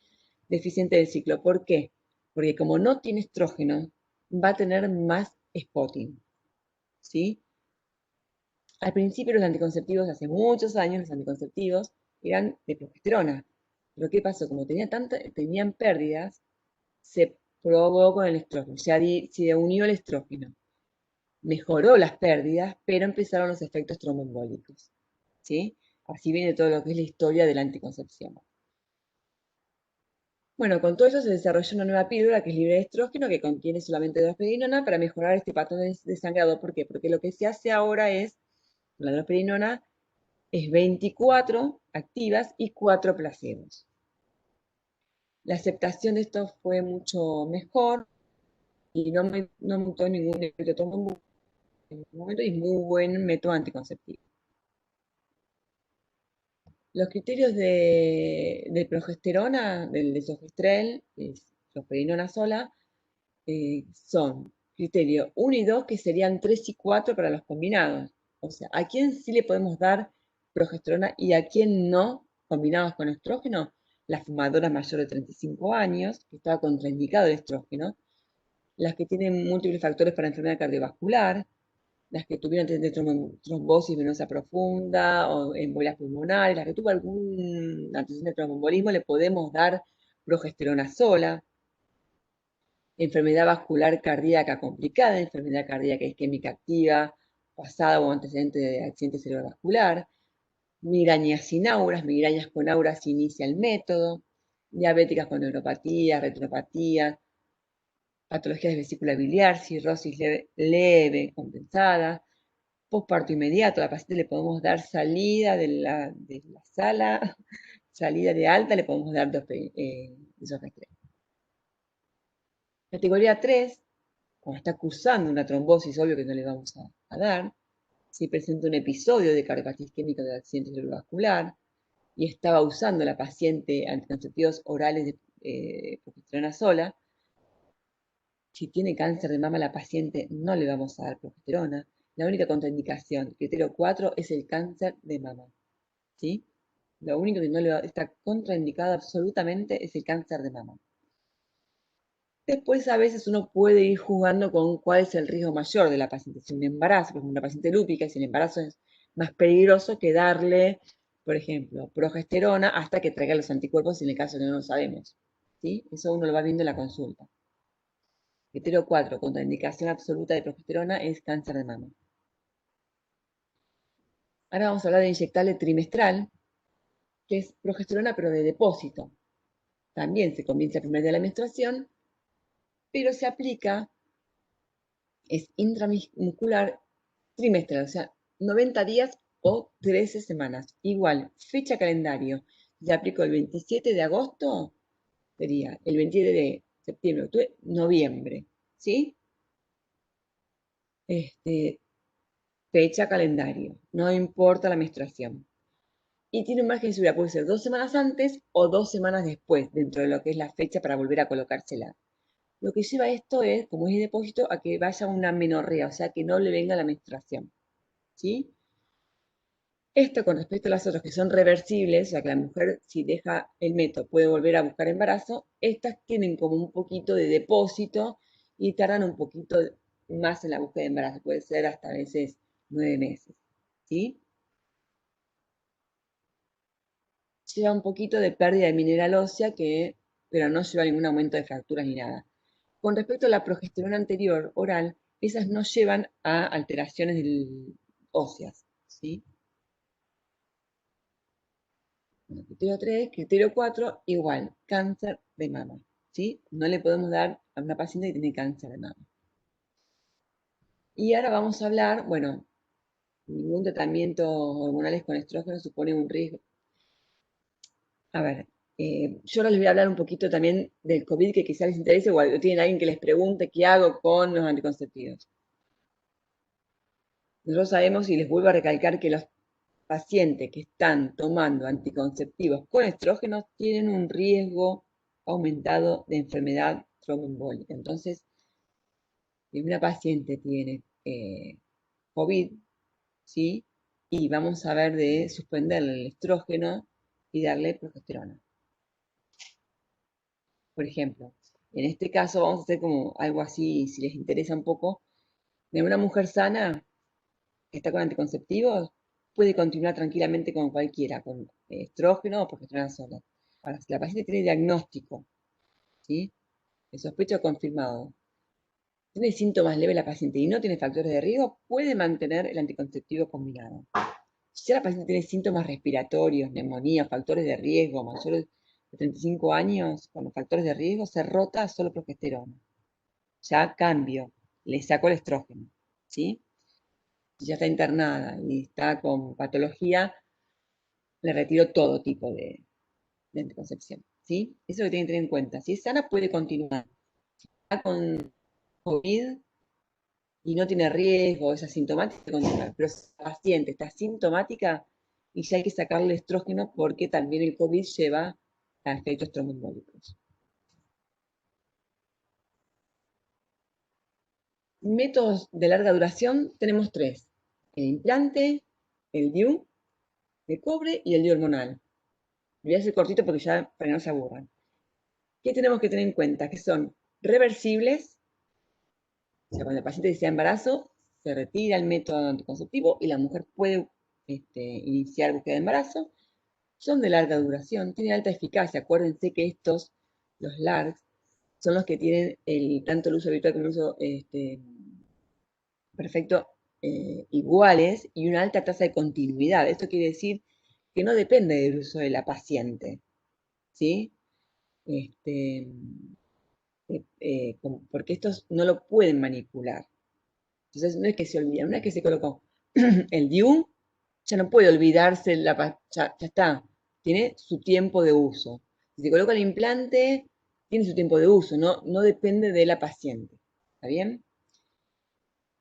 deficiente del ciclo. ¿Por qué? Porque como no tiene estrógeno, va a tener más spotting, ¿sí? Al principio los anticonceptivos, hace muchos años, los anticonceptivos eran de progesterona. Pero ¿qué pasó? Como tenían pérdidas, se probó con el estrógeno, se unió el estrógeno. Mejoró las pérdidas, pero empezaron los efectos tromboembólicos, ¿sí? Así viene todo lo que es la historia de la anticoncepción. Bueno, con todo eso se desarrolló una nueva píldora que es libre de estrógeno, que contiene solamente drosperinona para mejorar este patrón de sangrado. ¿Por qué? Porque lo que se hace ahora es, la drosperinona es 24 activas y 4 placebos. La aceptación de esto fue mucho mejor y no mutó ningún efecto en ningún momento y es muy buen método anticonceptivo. Los criterios de progesterona, del desogestrel, progesterona sola, son criterio 1 y 2, que serían 3 y 4 para los combinados. O sea, ¿a quién sí le podemos dar progesterona y a quién no, combinados con estrógeno? Las fumadoras mayores de 35 años, que estaba contraindicado el estrógeno, las que tienen múltiples factores para enfermedad cardiovascular, las que tuvieron trombosis venosa profunda o embolias pulmonares, las que tuvo algún antecedente de tromboembolismo, le podemos dar progesterona sola. Enfermedad vascular cardíaca complicada, enfermedad cardíaca isquémica activa, pasada o antecedente de accidente cerebrovascular, migrañas sin auras, migrañas con auras se inicia el método, diabéticas con neuropatía, retinopatía, patologías de vesícula biliar, cirrosis leve compensada, posparto inmediato, a la paciente le podemos dar salida de la sala, salida de alta, le podemos dar desogestrel. Categoría 3, cuando está cursando una trombosis, obvio que no le vamos a dar. Si presenta un episodio de cardiopatía isquémica de accidente cerebrovascular y estaba usando la paciente anticonceptivos orales de progesterona sola, si tiene cáncer de mama la paciente no le vamos a dar progesterona. La única contraindicación, criterio 4, es el cáncer de mama, ¿sí? Lo único que no está contraindicado absolutamente es el cáncer de mama. Después a veces uno puede ir jugando con cuál es el riesgo mayor de la paciente. Si un embarazo, por ejemplo, una paciente lúpica, si el embarazo es más peligroso que darle, por ejemplo, progesterona hasta que traiga los anticuerpos en el caso de que no lo sabemos. ¿Sí? Eso uno lo va viendo en la consulta. Criterio 4, contraindicación absoluta de progesterona es cáncer de mama. Ahora vamos a hablar de inyectable trimestral, que es progesterona pero de depósito. También se comienza el primer día de la menstruación, pero se aplica, es intramuscular trimestral, o sea, 90 días o 13 semanas. Igual, fecha calendario. Si aplico el 27 de agosto, sería el 27 de septiembre, octubre, noviembre. ¿Sí? Fecha calendario. No importa la menstruación. Y tiene un margen de seguridad, puede ser 2 semanas antes o 2 semanas después, dentro de lo que es la fecha para volver a colocársela. Lo que lleva esto es, como es de depósito, a que vaya una menorrea, o sea, que no le venga la menstruación. ¿Sí? Esto con respecto a las otras que son reversibles, ya que la mujer si deja el método puede volver a buscar embarazo, estas tienen como un poquito de depósito y tardan un poquito más en la búsqueda de embarazo, puede ser hasta a veces 9 meses. ¿Sí? Lleva un poquito de pérdida de mineral ósea, pero no lleva ningún aumento de fracturas ni nada. Con respecto a la progesterona anterior oral, esas no llevan a alteraciones óseas. ¿Sí? Bueno, criterio 3, criterio 4, igual, cáncer de mama. ¿Sí? No le podemos dar a una paciente que tiene cáncer de mama. Y ahora vamos a hablar, bueno, ningún tratamiento hormonal con estrógeno supone un riesgo. A ver, yo ahora les voy a hablar un poquito también del COVID que quizás les interese, o tienen alguien que les pregunte qué hago con los anticonceptivos. Nosotros sabemos y les vuelvo a recalcar que los pacientes que están tomando anticonceptivos con estrógenos tienen un riesgo aumentado de enfermedad tromboembólica. Entonces, si una paciente tiene COVID, ¿sí? Y vamos a ver de suspenderle el estrógeno y darle progesterona. Por ejemplo, en este caso vamos a hacer como algo así, si les interesa un poco, de una mujer sana que está con anticonceptivos, puede continuar tranquilamente con cualquiera, con estrógeno o progesterona sola. Ahora, si la paciente tiene diagnóstico, ¿sí? De sospecho confirmado, tiene síntomas leves la paciente y no tiene factores de riesgo, puede mantener el anticonceptivo combinado. Si la paciente tiene síntomas respiratorios, neumonía, factores de riesgo mayores de 35 años, con los factores de riesgo, se rota solo progesterona. Ya cambio, le saco el estrógeno, ¿sí? Si ya está internada y está con patología, le retiro todo tipo de anticoncepción, ¿sí? Eso lo tienen que tener en cuenta. Si es sana, puede continuar. Está con COVID y no tiene riesgo, es asintomática, puede continuar. Pero si la paciente está asintomática y ya hay que sacarle estrógeno porque también el COVID lleva a efectos tromboembólicos. Métodos de larga duración tenemos tres: el implante, el DIU de cobre y el DIU hormonal. Voy a hacer cortito porque ya para que no se aburran. ¿Qué tenemos que tener en cuenta? Que son reversibles, o sea, cuando el paciente desea embarazo, se retira el método anticonceptivo y la mujer puede iniciar búsqueda de embarazo. Son de larga duración, tienen alta eficacia. Acuérdense que estos, los LARCs, son los que tienen tanto el uso habitual como el uso perfecto iguales y una alta tasa de continuidad. Esto quiere decir que no depende del uso de la paciente, ¿sí? Porque estos no lo pueden manipular. Entonces, no es que se olviden, una vez que se colocó el DIU, ya no puede olvidarse, ya está, tiene su tiempo de uso. Si se coloca el implante, tiene su tiempo de uso, no depende de la paciente. ¿Está bien?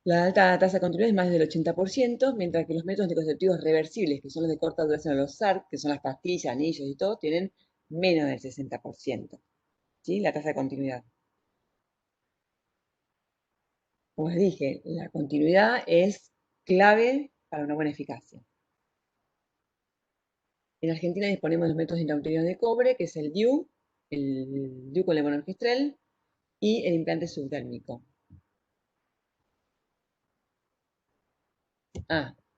La alta tasa de continuidad es más del 80%, mientras que los métodos anticonceptivos reversibles, que son los de corta duración, los SARC, que son las pastillas, anillos y todo, tienen menos del 60%. ¿Sí? La tasa de continuidad. Como les dije, la continuidad es clave para una buena eficacia. En Argentina disponemos de los métodos intrauterinos de cobre, que es el DIU con levonorgestrel, y el implante subdérmico.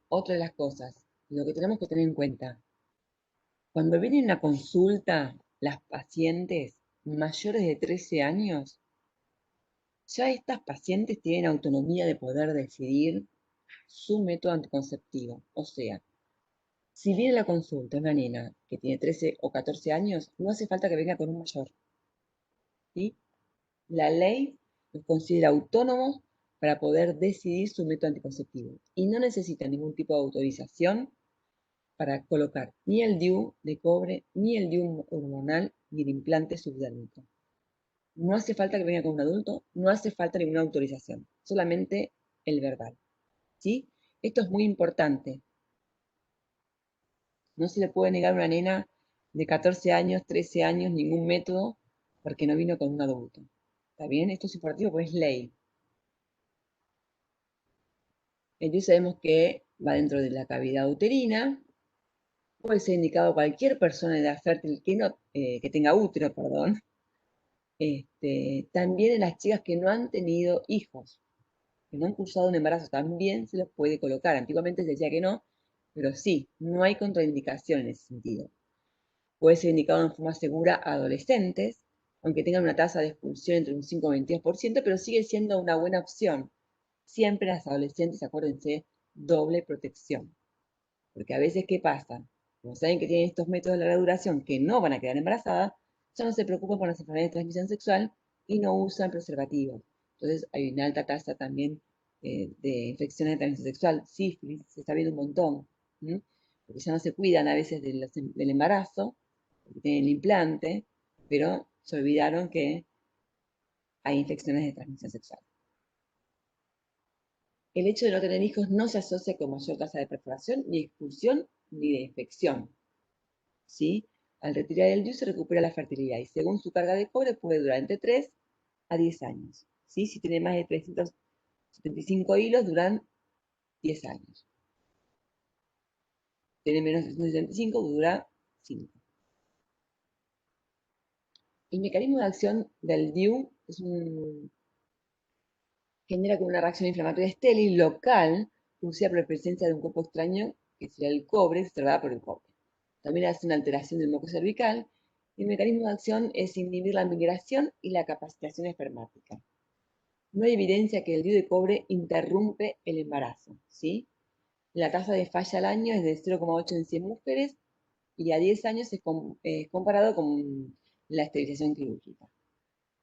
Otra de las cosas, lo que tenemos que tener en cuenta, cuando vienen a una consulta las pacientes mayores de 13 años, ya estas pacientes tienen autonomía de poder decidir su método anticonceptivo. O sea, si viene a la consulta una nena que tiene 13 o 14 años, no hace falta que venga con un mayor. ¿Sí? La ley los considera autónomos para poder decidir su método anticonceptivo y no necesita ningún tipo de autorización para colocar ni el DIU de cobre, ni el DIU hormonal, ni el implante subdérmico. No hace falta que venga con un adulto, no hace falta ninguna autorización, solamente el verbal. ¿Sí? Esto es muy importante. No se le puede negar a una nena de 14 años, 13 años, ningún método porque no vino con un adulto. ¿Está bien? Esto es importante porque es ley. Entonces sabemos que va dentro de la cavidad uterina, puede ser indicado a cualquier persona de edad fértil que tenga útero, perdón. También en las chicas que no han tenido hijos, que no han cursado un embarazo, también se los puede colocar. Antiguamente se decía que no, pero sí, no hay contraindicación en ese sentido. Puede ser indicado en forma segura a adolescentes, aunque tengan una tasa de expulsión entre un 5 y un 22%, pero sigue siendo una buena opción. Siempre las adolescentes, acuérdense, doble protección. Porque a veces, ¿qué pasa? Como saben que tienen estos métodos de larga duración que no van a quedar embarazadas, ya no se preocupan por las enfermedades de transmisión sexual y no usan preservativos. Entonces hay una alta tasa también de infecciones de transmisión sexual, sífilis, se está viendo un montón, porque ya no se cuidan a veces del embarazo, porque tienen el implante, pero se olvidaron que hay infecciones de transmisión sexual. El hecho de no tener hijos no se asocia con mayor tasa de perforación, ni expulsión, ni de infección. ¿Sí? Al retirar el DIU se recupera la fertilidad y según su carga de cobre puede durar entre 3 a 10 años. ¿Sí? Si tiene más de 375 hilos, duran 10 años. Tiene menos de 375, dura 5. El mecanismo de acción del DIU genera como una reacción inflamatoria estéril local producida por la presencia de un cuerpo extraño, que sería el cobre, extravagado por el cobre. También hace una alteración del moco cervical. Y el mecanismo de acción es inhibir la migración y la capacitación espermática. No hay evidencia que el DIU de cobre interrumpe el embarazo, ¿sí? La tasa de falla al año es de 0,8 en 100 mujeres y a 10 años es comparado con la esterilización quirúrgica.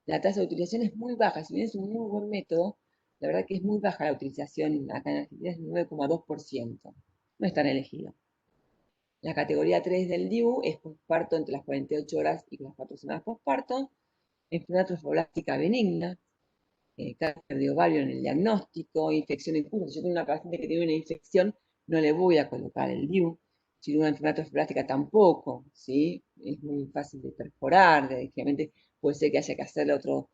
La tasa de utilización es muy baja, si bien es un muy buen método, la verdad que es muy baja la utilización acá en Argentina, es 9,2%. No es tan elegido. La categoría 3 del DIU es posparto entre las 48 horas y las 4 semanas posparto, enfermedad trofoblástica benigna, cáncer de ovario en el diagnóstico, infección en curso. Si yo tengo una paciente que tiene una infección, no le voy a colocar el DIU. Si tiene una enfermedad trofoblástica tampoco, ¿sí? Es muy fácil de perforar, generalmente puede ser que haya que hacerle otro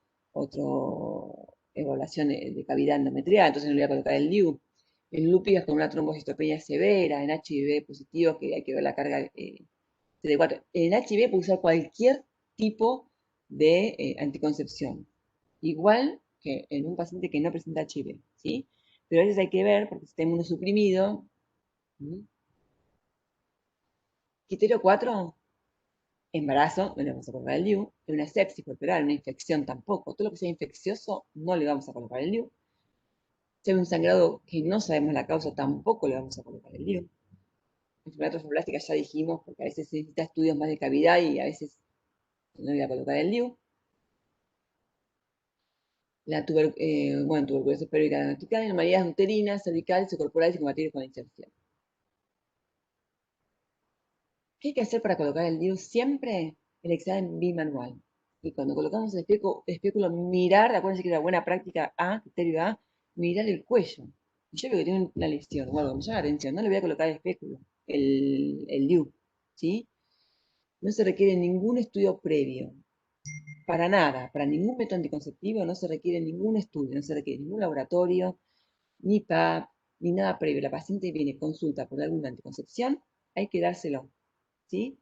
evaluación de cavidad endometrial, entonces no le voy a colocar el DIU. En lupus con una trombocitopenia severa, en HIV positivo, que hay que ver la carga CD4. En HIV puede usar cualquier tipo de anticoncepción. Igual que en un paciente que no presenta HIV, ¿sí? Pero a veces hay que ver, porque si está inmunosuprimido. Criterio 4, embarazo, no le vamos a colocar el DIU. Una sepsis corporal, una infección tampoco. Todo lo que sea infeccioso, no le vamos a colocar el DIU. Si hay un sangrado que no sabemos la causa, tampoco le vamos a colocar el DIU. Enfermedad trofoblástica ya dijimos, porque a veces se necesita estudios más de cavidad y a veces no le voy a colocar el DIU. Tuberculosis pélvica diagnosticada, anomalías uterinas, cervicales y corporales y compatibles con la inserción. ¿Qué hay que hacer para colocar el DIU? Siempre el examen bimanual. Y cuando colocamos el espéculo, mirar, acuérdense que la buena práctica A, criterio A, mirar el cuello. Y yo veo que tiene una lesión o algo, me llama la atención, no le voy a colocar el espéculo, el DIU, ¿sí? No se requiere ningún estudio previo, para nada, para ningún método anticonceptivo no se requiere ningún estudio, no se requiere ningún laboratorio, ni PAP, ni nada previo. La paciente viene, consulta por alguna anticoncepción, hay que dárselo, ¿sí?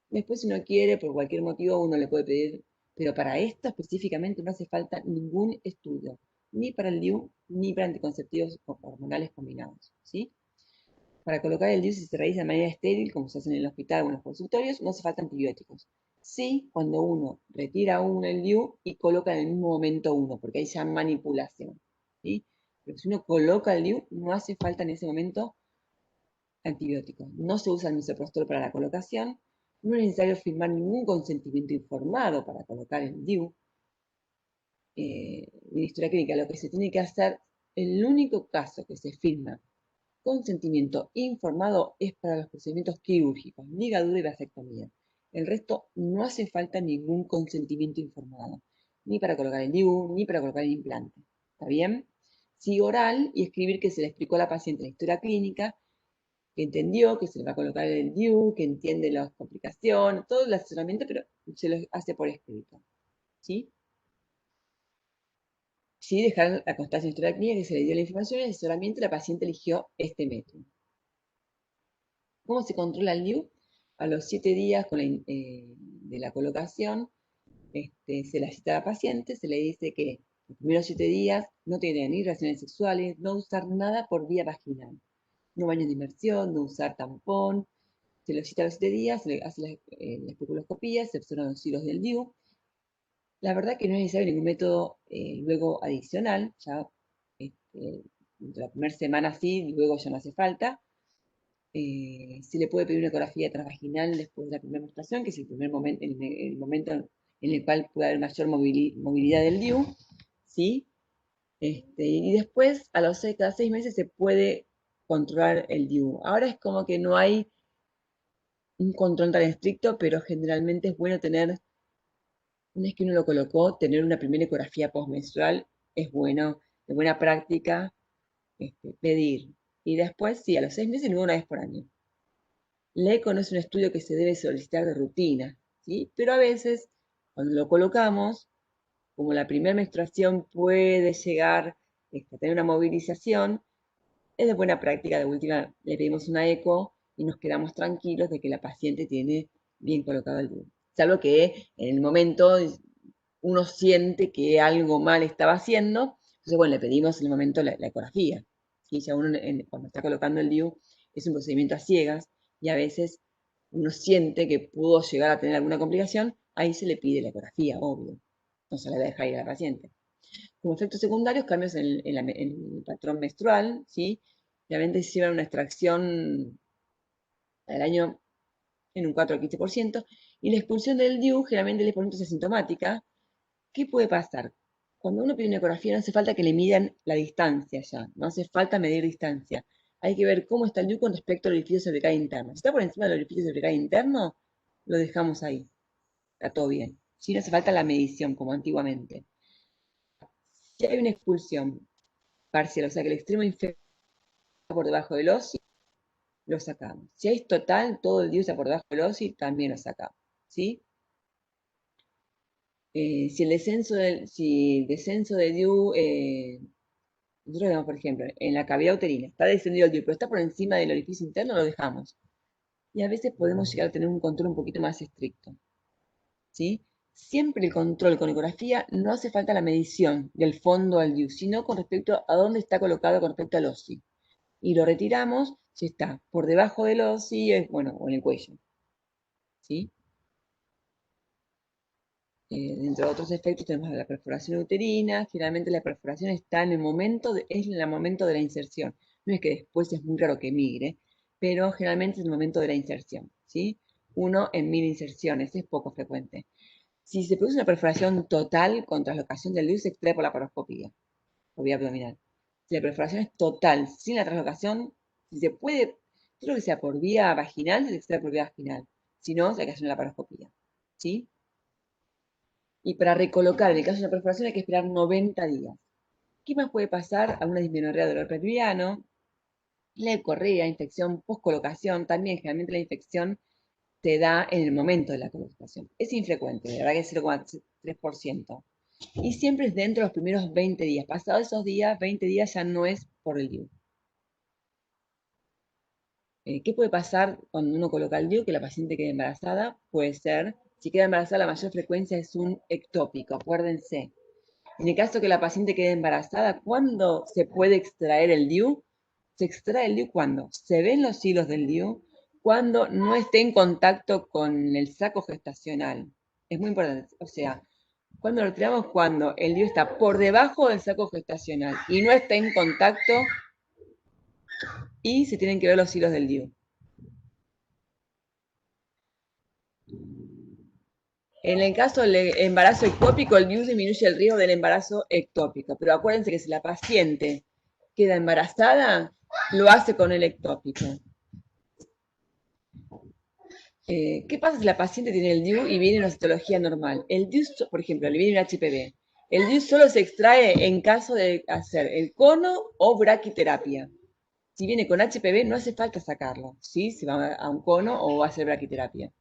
Después, si no quiere, por cualquier motivo, uno le puede pedir Pero para esto específicamente no hace falta ningún estudio, ni para el DIU, ni para anticonceptivos hormonales combinados, ¿sí? Para colocar el DIU, si se realiza de manera estéril, como se hace en el hospital o en los consultorios, no hace falta antibióticos. Sí, cuando uno retira uno el DIU y coloca en el mismo momento uno, porque ahí ya manipulación, ¿sí? Pero si uno coloca el DIU, no hace falta en ese momento antibióticos. No se usa el misoprostol para la colocación. No es necesario firmar ningún consentimiento informado para colocar el DIU. En historia clínica, lo que se tiene que hacer, el único caso que se firma consentimiento informado es para los procedimientos quirúrgicos, ligadura y vasectomía. El resto no hace falta ningún consentimiento informado, ni para colocar el DIU, ni para colocar el implante. ¿Está bien? Sí, oral y escribir que se le explicó a la paciente la historia clínica, que entendió que se le va a colocar el DIU, que entiende las complicaciones, todo el asesoramiento, pero se lo hace por escrito. ¿Sí? Sí, dejar la constancia en historia clínica que se le dio la información y el asesoramiento, la paciente eligió este método. ¿Cómo se controla el DIU? A los 7 días de la colocación, se la cita a la paciente, se le dice que los primeros 7 días no tiene ni relaciones sexuales, no usar nada por vía vaginal, no baños de inmersión, no usar tampón, se lo cita a los 7 días, se le hace la especuloscopía, se observan los hilos del DIU. La verdad que no es necesario ningún método luego adicional, ya la primera semana sí, luego ya no hace falta. Se le puede pedir una ecografía transvaginal después de la primera menstruación, que es el primer momento, el momento en el cual puede haber mayor movilidad del DIU, ¿sí? Y después, cada 6 meses se puede controlar el DIU. Ahora es como que no hay un control tan estricto, pero generalmente es bueno tener, una vez que uno lo colocó, tener una primera ecografía postmenstrual es bueno, de buena práctica, pedir. Y después, sí, a los 6 meses, luego una vez por año. La eco no es un estudio que se debe solicitar de rutina, ¿sí? Pero a veces, cuando lo colocamos, como la primera menstruación puede llegar a tener una movilización, es de buena práctica, de última, le pedimos una eco y nos quedamos tranquilos de que la paciente tiene bien colocado el DIU. Salvo que en el momento uno siente que algo mal estaba haciendo, entonces bueno, le pedimos en el momento la ecografía. ¿Sí? Ya uno cuando está colocando el DIU es un procedimiento a ciegas y a veces uno siente que pudo llegar a tener alguna complicación, ahí se le pide la ecografía, obvio. No se la deja ir a la paciente. Como efectos secundarios, cambios en el patrón menstrual, ¿sí? Realmente se lleva una extracción al año en un 4 al 15%, y la expulsión del DIU generalmente es asintomática. ¿Qué puede pasar? Cuando uno pide una ecografía no hace falta que le midan la distancia ya, no hace falta medir distancia. Hay que ver cómo está el DIU con respecto al orificio cervical interno. Si está por encima del orificio cervical interno, lo dejamos ahí. Está todo bien. Si no hace falta la medición, como antiguamente. Si hay una expulsión parcial, o sea que el extremo inferior está por debajo del OSI, lo sacamos. Si es total, todo el DIU está por debajo del OSI, también lo sacamos. ¿Sí? Si el descenso de DIU, nosotros vemos, por ejemplo, en la cavidad uterina, está descendido el DIU, pero está por encima del orificio interno, lo dejamos. Y a veces podemos llegar a tener un control un poquito más estricto. ¿Sí? Siempre el control con ecografía no hace falta la medición del fondo al DIU, sino con respecto a dónde está colocado con respecto al OSI. Y lo retiramos si está por debajo del OSI, bueno, o en el cuello. ¿Sí? Dentro de otros efectos tenemos la perforación uterina. Generalmente la perforación está en el momento de la inserción. No es que después es muy raro que migre, pero generalmente es el momento de la inserción. ¿Sí? 1 en 1000 inserciones, es poco frecuente. Si se produce una perforación total con traslocación del DIU, se extrae por la paroscopía, por vía abdominal. Si la perforación es total, sin la traslocación, si se puede, todo lo que sea por vía vaginal, se extrae por vía vaginal. Si no, se hay que hacer la paroscopía. ¿Sí? Y para recolocar, en el caso de una perforación, hay que esperar 90 días. ¿Qué más puede pasar? Alguna dismenorrea de dolor pelviano, leucorrea, infección post-colocación. También, generalmente, la infección se da en el momento de la colocación. Es infrecuente, de verdad que es 0,3%. Y siempre es dentro de los primeros 20 días. Pasados esos días, 20 días ya no es por el DIU. ¿Qué puede pasar cuando uno coloca el DIU? Que la paciente quede embarazada. Puede ser Si queda embarazada, la mayor frecuencia es un ectópico, acuérdense. En el caso que la paciente quede embarazada, ¿cuándo se puede extraer el DIU? Se extrae el DIU cuando se ven los hilos del DIU, cuando no esté en contacto con el saco gestacional. Es muy importante. O sea, cuando lo retiramos, cuando el DIU está por debajo del saco gestacional y no está en contacto y se tienen que ver los hilos del DIU. En el caso del embarazo ectópico, el DIU disminuye el riesgo del embarazo ectópico, pero acuérdense que si la paciente queda embarazada, lo hace con el ectópico. ¿Qué pasa si la paciente tiene el DIU y viene una citología normal? El DIU, por ejemplo, le viene un HPV. El DIU solo se extrae en caso de hacer el cono o braquiterapia. Si viene con HPV, no hace falta sacarlo, ¿sí? Si va a un cono o va a hacer braquiterapia.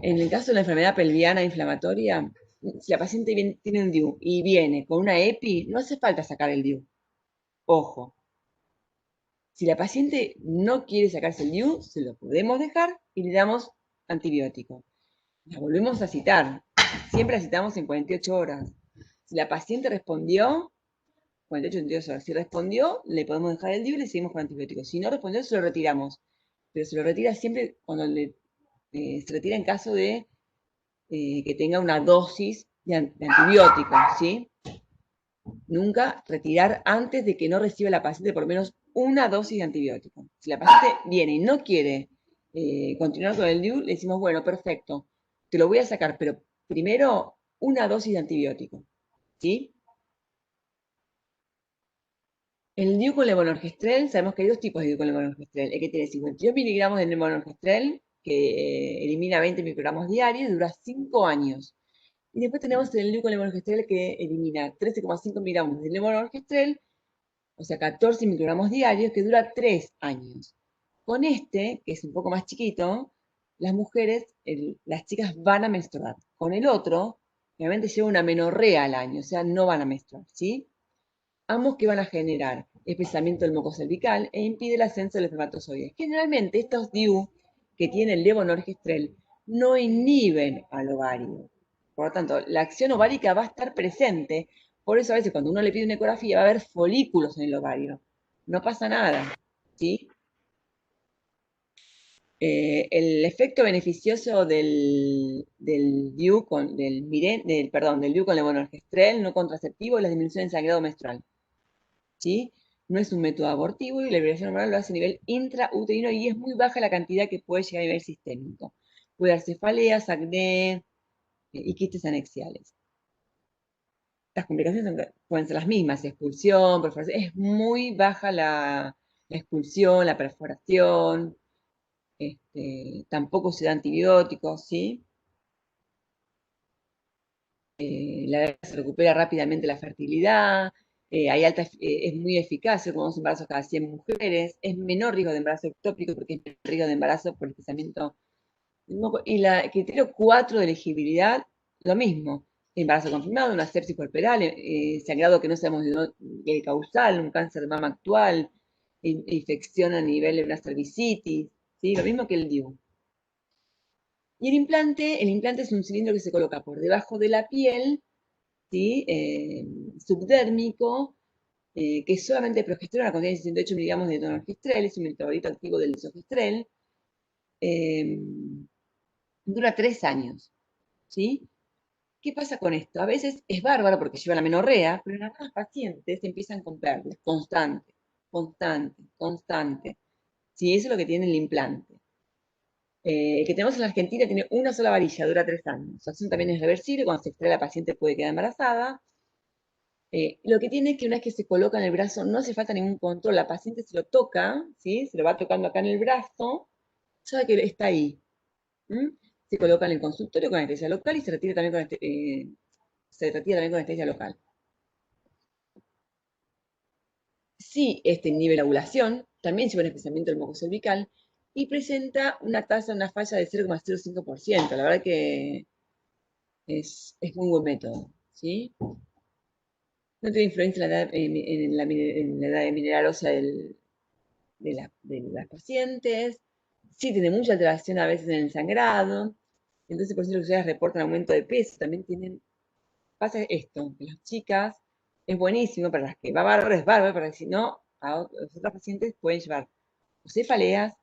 En el caso de la enfermedad pelviana inflamatoria, si la paciente tiene un DIU y viene con una EPI, no hace falta sacar el DIU. Ojo. Si la paciente no quiere sacarse el DIU, se lo podemos dejar y le damos antibiótico. La volvemos a citar. Siempre la citamos en 48 horas. Si la paciente respondió, 48, 72 horas. Si respondió, le podemos dejar el DIU y le seguimos con antibióticos. Si no respondió, se lo retiramos. Pero se lo retira siempre cuando se retira en caso de que tenga una dosis de antibióticos, ¿sí? Nunca retirar antes de que no reciba la paciente por lo menos una dosis de antibiótico. Si la paciente viene y no quiere continuar con el DIU, le decimos, bueno, perfecto, te lo voy a sacar, pero primero una dosis de antibiótico, ¿sí? El DIU con levonorgestrel, sabemos que hay dos tipos de DIU con levonorgestrel. El que tiene 52 miligramos de levonorgestrel, que elimina 20 microgramos diarios y dura 5 años. Y después tenemos el DIU con levonorgestrel que elimina 13,5 miligramos de levonorgestrel, o sea, 14 microgramos diarios, que dura 3 años. Con este, que es un poco más chiquito, las mujeres, las chicas van a menstruar. Con el otro, realmente lleva una menorrea al año, o sea, no van a menstruar, ¿sí? Ambos que van a generar espesamiento del moco cervical e impide el ascenso del espermatozoide. Generalmente estos DIU que tiene el levonorgestrel no inhiben al ovario. Por lo tanto, la acción ovárica va a estar presente. Por eso a veces cuando uno le pide una ecografía va a haber folículos en el ovario. No pasa nada, ¿sí? El efecto beneficioso del DIU con, del DIU con levonorgestrel no contraceptivo es la disminución del sangrado menstrual. ¿Sí? No es un método abortivo y la liberación hormonal lo hace a nivel intrauterino y es muy baja la cantidad que puede llegar a nivel sistémico. Puede dar cefaleas, acné y quistes anexiales. Las complicaciones pueden ser las mismas, expulsión, perforación. Es muy baja la expulsión, la perforación. Tampoco se da antibióticos, ¿sí? La verdad se recupera rápidamente la fertilidad, es muy eficaz, como 2 embarazos cada 100 mujeres, es menor riesgo de embarazo ectópico porque es menor riesgo de embarazo por espesamiento. Y el criterio 4 de elegibilidad, lo mismo, embarazo confirmado, una sepsis puerperal, sangrado que no sabemos de causal, un cáncer de mama actual, infección a nivel de una cervicitis, ¿sí? Lo mismo que el DIU. Y el implante es un cilindro que se coloca por debajo de la piel, ¿sí? Subdérmico, que es solamente progesterona, contiene 68 miligramos de norgestrel, es un metabolito activo del isogestrel, dura 3 años, ¿sí? ¿Qué pasa con esto? A veces es bárbaro porque lleva la menorrea, pero en algunas pacientes empiezan con pérdidas constante, constante, constante. Sí, eso es lo que tiene el implante. El que tenemos en la Argentina tiene una sola varilla, dura 3 años. Su acción también es reversible, cuando se extrae la paciente puede quedar embarazada. Lo que tiene es que una vez que se coloca en el brazo, no hace falta ningún control. La paciente se lo toca, ¿sí? Se lo va tocando acá en el brazo, sabe que está ahí. Se coloca en el consultorio con anestesia local y se retira también con anestesia local. Si este inhibe la ovulación, también lleva un espesamiento del moco cervical y presenta una tasa, una falla de 0,05%. La verdad que es muy buen método, ¿sí? No tiene influencia en la edad mineral ósea de las pacientes, sí tiene mucha alteración a veces en el sangrado, entonces por eso los que ustedes reportan aumento de peso, también tienen, pasa esto, que las chicas es buenísimo para las que va bárbaro, es bárbaro, para que si no, los otros pacientes pueden llevar o cefaleas,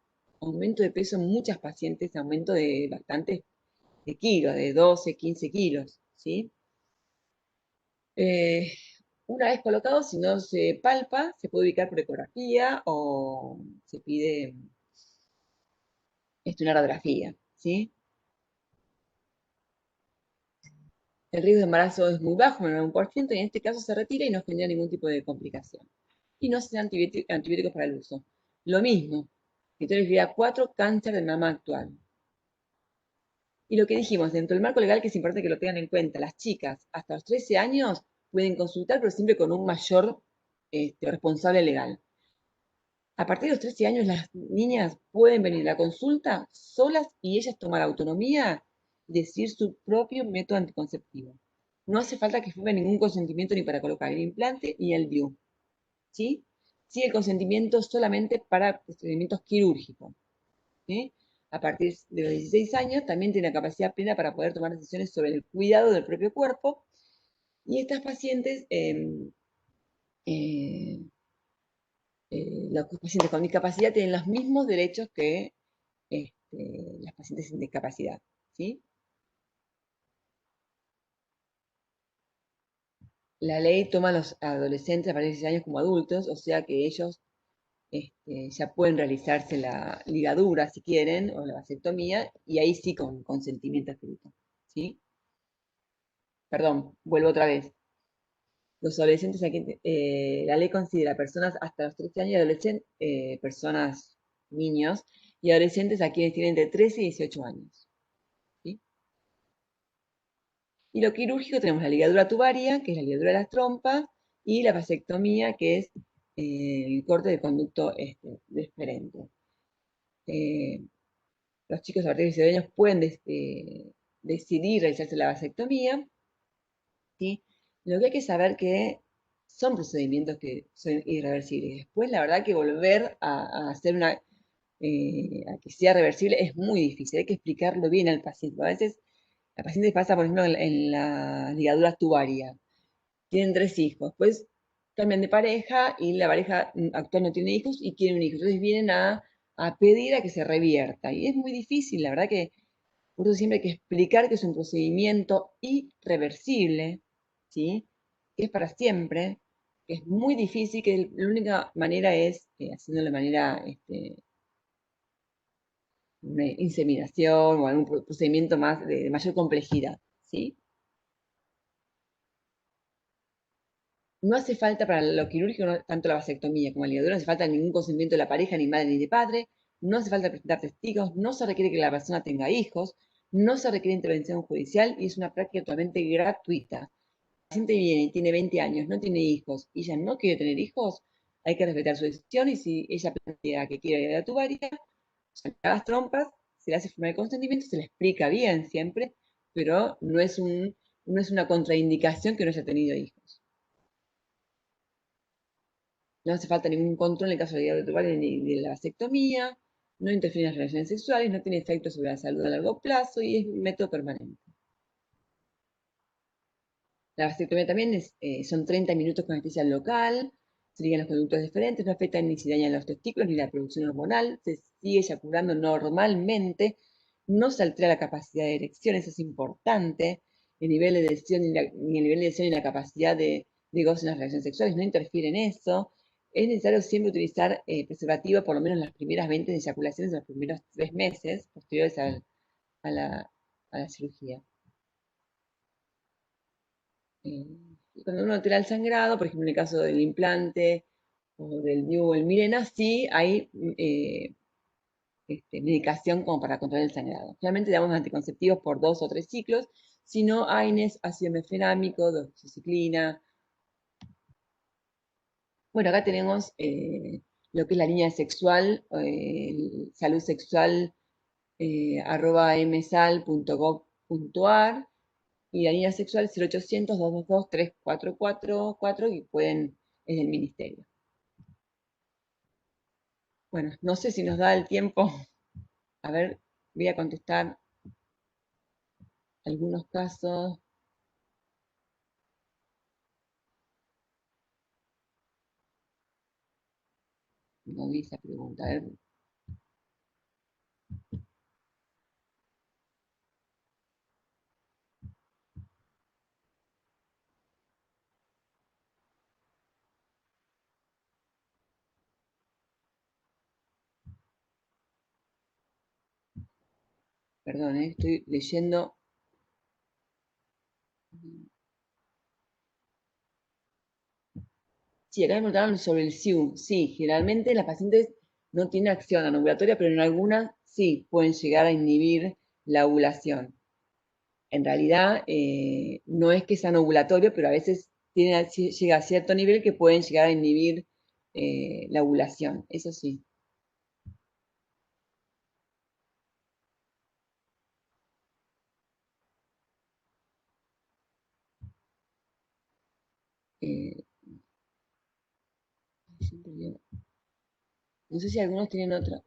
aumento de peso en muchas pacientes, aumento de bastantes de kilos, de 12, 15 kilos, ¿sí? Eh, una vez colocado, si no se palpa, se puede ubicar por ecografía o se pide una radiografía, ¿sí? El riesgo de embarazo es muy bajo, menor a 1%, y en este caso se retira y no genera ningún tipo de complicación. Y no se dan antibióticos para el uso. Lo mismo, criterio 4, cáncer de mama actual. Y lo que dijimos, dentro del marco legal, que es importante que lo tengan en cuenta, las chicas hasta los 13 años pueden consultar, pero siempre con un mayor responsable legal. A partir de los 13 años, las niñas pueden venir a la consulta solas y ellas tomar autonomía y decidir su propio método anticonceptivo. No hace falta que firme ningún consentimiento ni para colocar el implante ni el DIU, ¿sí? Sí, el consentimiento solamente para procedimientos quirúrgicos, ¿sí? A partir de los 16 años también tiene la capacidad plena para poder tomar decisiones sobre el cuidado del propio cuerpo, y estas pacientes, eh, los pacientes con discapacidad tienen los mismos derechos que las pacientes sin discapacidad, ¿sí? La ley toma a los adolescentes a partir de 16 años como adultos, o sea que ellos ya pueden realizarse la ligadura si quieren, o la vasectomía, y ahí sí con consentimiento escrito, ¿sí? Perdón, vuelvo otra vez. Los adolescentes, aquí, la ley considera personas hasta los 13 años y adolescentes, personas, niños, y adolescentes a quienes tienen entre 13 y 18 años, ¿sí? Y lo quirúrgico tenemos la ligadura tubaria, que es la ligadura de las trompas, y la vasectomía, que es el corte del conducto deferente. Eh, los chicos a partir de 18 años pueden decidir realizarse la vasectomía, ¿sí? Lo que hay que saber que son procedimientos que son irreversibles. Después, la verdad que volver a hacer a que sea reversible es muy difícil. Hay que explicarlo bien al paciente. A veces la paciente pasa, por ejemplo, en la ligadura tubaria. Tienen 3 hijos. Pues cambian de pareja y la pareja actual no tiene hijos y quiere un hijo. Entonces vienen a pedir a que se revierta. Y es muy difícil, la verdad que por eso siempre hay que explicar que es un procedimiento irreversible, ¿sí? Que es para siempre, que es muy difícil, que la única manera es haciendo de manera, una inseminación o algún procedimiento más de mayor complejidad, ¿sí? No hace falta para lo quirúrgico, tanto la vasectomía como la ligadura, no hace falta ningún consentimiento de la pareja, ni madre ni de padre, no hace falta presentar testigos, no se requiere que la persona tenga hijos, no se requiere intervención judicial y es una práctica totalmente gratuita. Paciente viene y tiene 20 años, no tiene hijos, y ella no quiere tener hijos, hay que respetar su decisión, y si ella plantea que quiere ir a la tubaria, saca las trompas, se le hace firmar el consentimiento, se le explica bien siempre, pero no es una contraindicación que no haya tenido hijos. No hace falta ningún control en el caso de la tubaria ni de la vasectomía, no interfiere en las relaciones sexuales, no tiene efectos sobre la salud a largo plazo y es un método permanente. La vasectomía también son 30 minutos con anestesia local, se ligan los conductos diferentes, no afectan ni si dañan los testículos ni la producción hormonal, se sigue eyaculando normalmente, no se altera la capacidad de erección, eso es importante, el nivel de lesión ni el nivel de lesión ni la capacidad de goce en las relaciones sexuales no interfiere en eso. Es necesario siempre utilizar preservativo por lo menos las primeras 20 eyaculaciones, los primeros 3 meses posteriores a la cirugía. Eh, Cuando uno altera el sangrado, por ejemplo, en el caso del implante o del DIU o el Mirena, sí hay medicación como para controlar el sangrado. Generalmente damos anticonceptivos por 2 o 3 ciclos, si no, AINES, ácido mefenámico, doxiciclina. Bueno, acá tenemos lo que es la línea sexual, salud sexual, @msal.gov.ar, y la línea sexual 0800-222-3444, y es del ministerio. Bueno, no sé si nos da el tiempo. A ver, voy a contestar algunos casos. No vi esa pregunta. A ver, perdón, estoy leyendo. Sí, acá me preguntaron sobre el SIU. Sí, generalmente las pacientes no tienen acción anovulatoria, pero en algunas sí pueden llegar a inhibir la ovulación. En realidad, no es que sea ovulatorio, pero a veces llega a cierto nivel que pueden llegar a inhibir la ovulación. Eso sí. Eh, no sé si algunos tienen otra.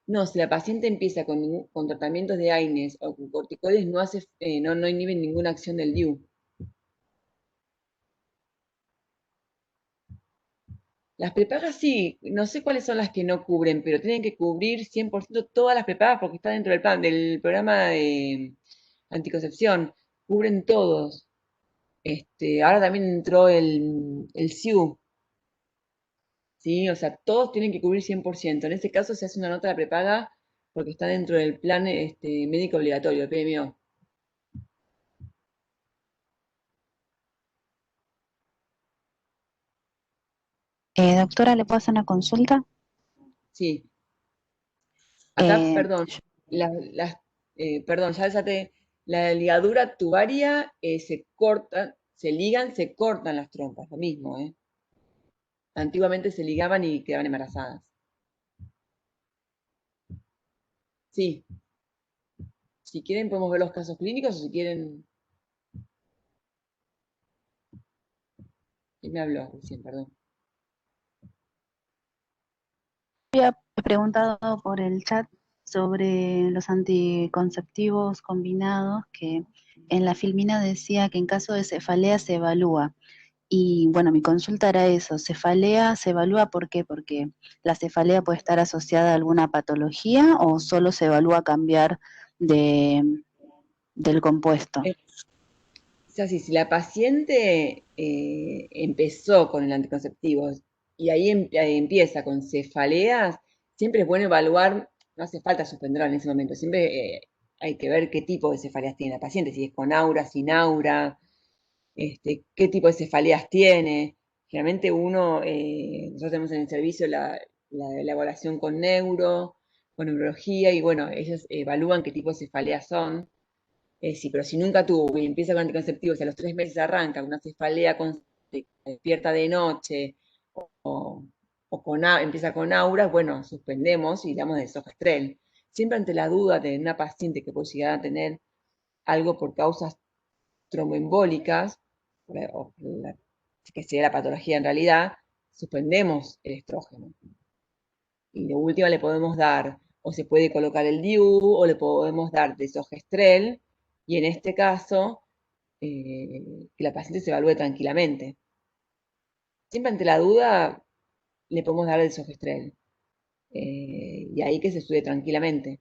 No, si la paciente empieza con tratamientos de AINES o con corticoides, no inhiben ninguna acción del DIU. Las prepagas sí, no sé cuáles son las que no cubren, pero tienen que cubrir 100% todas las prepagas porque está dentro del plan del programa de anticoncepción. Cubren todos. Ahora también entró el SIU, ¿sí? O sea, todos tienen que cubrir 100%. En este caso se hace una nota de prepaga porque está dentro del plan médico obligatorio, PMO. Doctora, ¿le puedo hacer una consulta? Sí. Acá, Eh, perdón, perdón, la ligadura tubaria se corta, se ligan, se cortan las trompas, lo mismo, ¿eh? Antiguamente se ligaban y quedaban embarazadas. Sí, si quieren podemos ver los casos clínicos o si quieren... ¿Quién me habló recién? Perdón. Había preguntado por el chat sobre los anticonceptivos combinados, que en la filmina decía que en caso de cefalea se evalúa. Y bueno, mi consulta era eso, ¿cefalea se evalúa por qué? Porque la cefalea puede estar asociada a alguna patología o solo se evalúa cambiar del compuesto. Es así, si la paciente empezó con el anticonceptivo y ahí empieza con cefaleas, siempre es bueno evaluar, no hace falta suspenderla en ese momento, siempre hay que ver qué tipo de cefaleas tiene la paciente, si es con aura, sin aura, qué tipo de cefaleas tiene. Generalmente nosotros tenemos en el servicio la elaboración con neurología, y bueno, ellos evalúan qué tipo de cefaleas son. Sí, pero si nunca tuvo y empieza con anticonceptivos y a los 3 meses arranca con una cefalea despierta de noche o, empieza con auras, bueno, suspendemos y damos desogestrel. Siempre ante la duda de una paciente que puede llegar a tener algo por causas tromboembólicas, que sea la patología en realidad, suspendemos el estrógeno. Y de última le podemos dar, o se puede colocar el DIU, o le podemos dar desogestrel, y en este caso, que la paciente se evalúe tranquilamente. Siempre ante la duda, le podemos dar el desogestrel, y ahí que se estudie tranquilamente.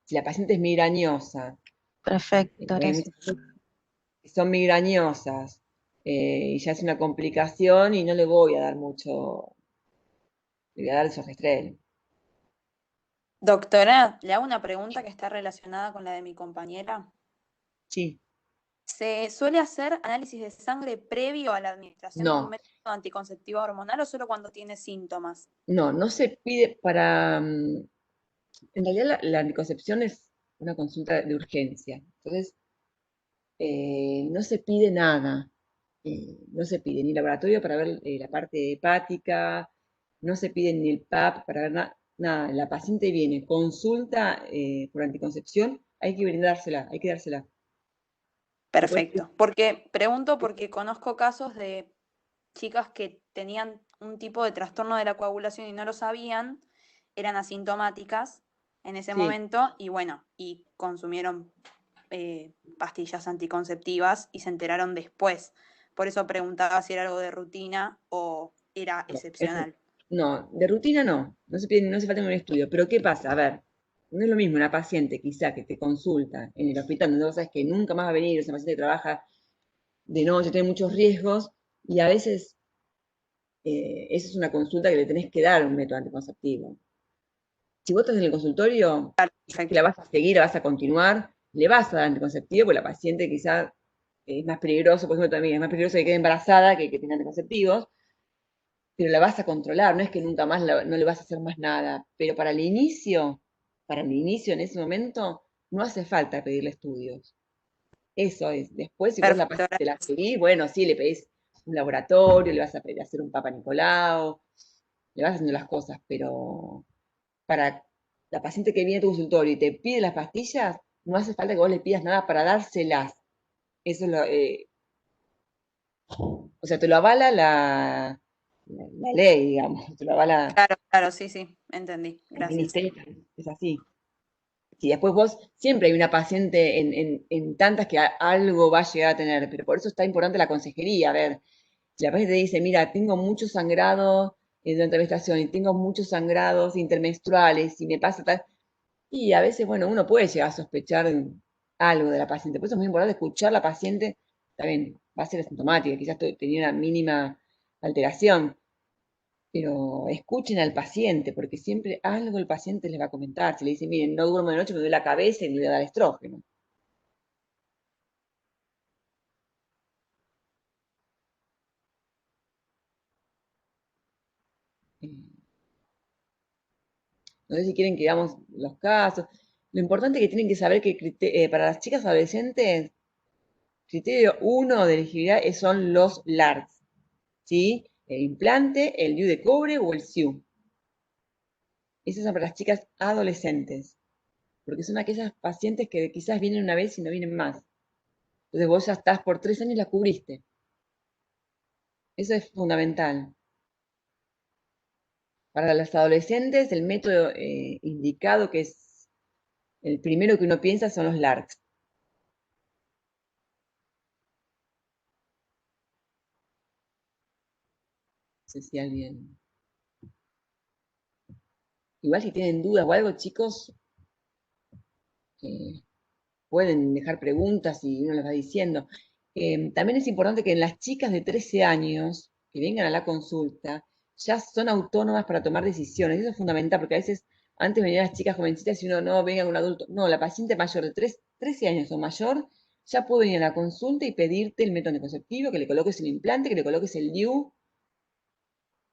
Si la paciente es migrañosa, Perfecto, porque hay muchas gracias. pacientes que son migrañosas, y ya es una complicación, y no le voy a dar mucho, le voy a dar desogestrel. Doctora, le hago una pregunta que está relacionada con la de mi compañera. Sí, ¿Se suele hacer análisis de sangre previo a la administración de un no. método anticonceptivo hormonal o solo cuando tiene síntomas? No se pide en realidad la anticoncepción es una consulta de urgencia, entonces no se pide nada, no se pide ni laboratorio para ver la parte hepática, no se pide ni el PAP para ver nada, la paciente viene, consulta por anticoncepción, hay que brindársela, hay que dársela. Después, Perfecto. Porque pregunto porque conozco casos de chicas que tenían un tipo de trastorno de la coagulación y no lo sabían, eran asintomáticas en ese Sí, momento y bueno, y consumieron pastillas anticonceptivas y se enteraron después. Por eso preguntaba si era algo de rutina o era no, excepcional. no, de rutina no hace falta un estudio, pero ¿qué pasa? A ver, no es lo mismo una paciente quizá que te consulta en el hospital donde vos sabes que nunca más va a venir, esa paciente que trabaja de noche, tiene muchos riesgos, y a veces esa es una consulta que le tenés que dar un método anticonceptivo. Si vos estás en el consultorio, que la Perfecto. vas a seguir, la vas a continuar, le vas a dar anticonceptivo, porque la paciente quizá es más peligroso, por ejemplo, también es más peligroso que quede embarazada que tenga anticonceptivos, pero la vas a controlar, no es que nunca más no le vas a hacer más nada. Pero para el inicio en ese momento, no hace falta pedirle estudios. Eso es. Después, si vos Perfecto. te la seguís, bueno, sí, le pedís un laboratorio, le vas a pedir hacer un Papa Nicolau, le vas haciendo las cosas, pero para la paciente que viene a tu consultorio y te pide las pastillas, no hace falta que vos le pidas nada para dárselas. Eso es o sea, te lo avala la ley, digamos, te lo avala Claro, claro, sí, sí, entendí. el Gracias. ministerio, es así. Si después vos, siempre hay una paciente en tantas que algo va a llegar a tener, pero por eso está importante la consejería. A ver, si la paciente te dice, mira, tengo mucho sangrado durante la menstruación y tengo muchos sangrados intermenstruales y me pasa tal, y a veces, bueno, uno puede llegar a sospechar algo de la paciente. Por eso es muy importante escuchar a la paciente. También va a ser asintomática, quizás tenía una mínima alteración, pero escuchen al paciente, porque siempre algo el paciente les va a comentar. Si le dicen, miren, no duermo de noche, me duele la cabeza y me voy a dar estrógeno. Eh, No sé si quieren que veamos los casos. Lo importante es que tienen que saber que para las chicas adolescentes, criterio uno de elegibilidad son los LARCs, ¿sí? El implante, el DIU de cobre o el SIU. Esas son para las chicas adolescentes, porque son aquellas pacientes que quizás vienen una vez y no vienen más. Entonces vos ya estás por 3 años y la cubriste. Eso es fundamental. Para los adolescentes, el método indicado, que es el primero que uno piensa, son los LARCs. No sé si alguien... Igual si tienen dudas o algo, chicos, eh, pueden dejar preguntas y uno les va diciendo. También es importante que en las chicas de 13 años que vengan a la consulta ya son autónomas para tomar decisiones. Eso es fundamental porque a veces antes venían las chicas jovencitas y uno no venga un adulto. No, la paciente mayor de 13 años o mayor ya puede venir a la consulta y pedirte el método anticonceptivo, que le coloques el implante, que le coloques el DIU.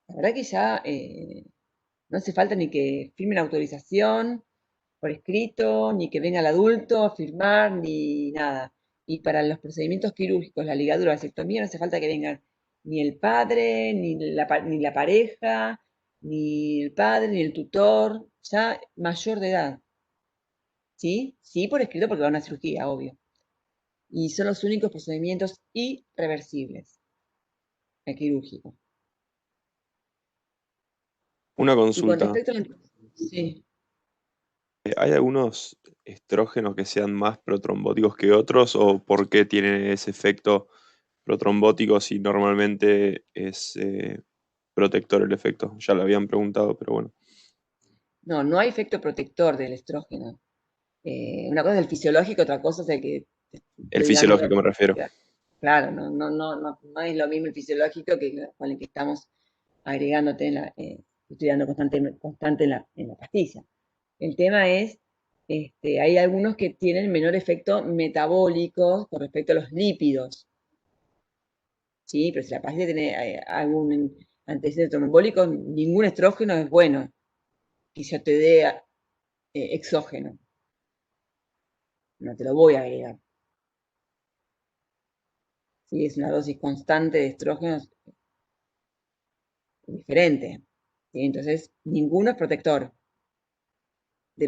La verdad que ya no hace falta ni que firmen autorización por escrito, ni que venga el adulto a firmar, ni nada. Y para los procedimientos quirúrgicos, la ligadura, la vasectomía, no hace falta que vengan ni el padre, ni la pareja, ni el padre, ni el tutor, ya mayor de edad. ¿Sí? Sí, por escrito porque va a una cirugía, obvio. Y son los únicos procedimientos irreversibles, el quirúrgico. Una Y con consulta. respecto a la... Sí. ¿Hay algunos estrógenos que sean más protrombóticos que otros o por qué tienen ese efecto protrombótico si normalmente es protector el efecto? Ya lo habían preguntado, pero bueno. No, no hay efecto protector del estrógeno. Una cosa es el fisiológico, otra cosa es el que te El estoy dando. fisiológico me refiero. Claro, no es lo mismo el fisiológico que con el que estamos agregándote estoy dando constante en la pastilla. El tema es, hay algunos que tienen menor efecto metabólico con respecto a los lípidos, ¿sí? Pero si la pastilla tiene algún antecedente trombólico, ningún estrógeno es bueno que yo te dé exógeno. No te lo voy a agregar. Si es una dosis constante de estrógenos diferente. ¿Sí? Entonces, ninguno es protector de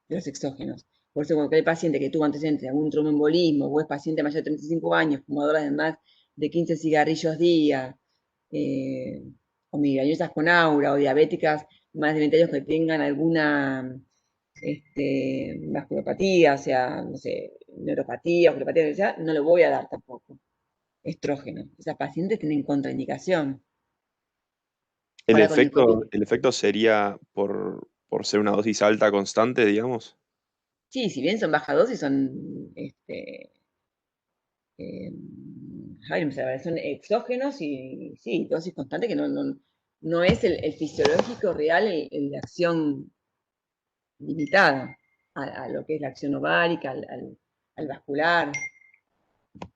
los exógenos. Por eso, cuando hay paciente que tuvo antecedentes de algún tromboembolismo o es paciente mayor de 35 años, fumadora de más de 15 cigarrillos día, eh, o migrañosas con aura, o diabéticas más de 20 años que tengan alguna vasculopatía, o sea, no sé, neuropatía, oculopatía, lo que sea, no le voy a dar tampoco estrógeno. Esas pacientes tienen contraindicación. Ahora con el COVID, El efecto sería por ser una dosis alta constante, digamos. sí, si bien son baja dosis, son ay, no sé, son exógenos y sí, dosis constante que no es el fisiológico real, el de acción limitada a lo que es la acción ovárica, al vascular.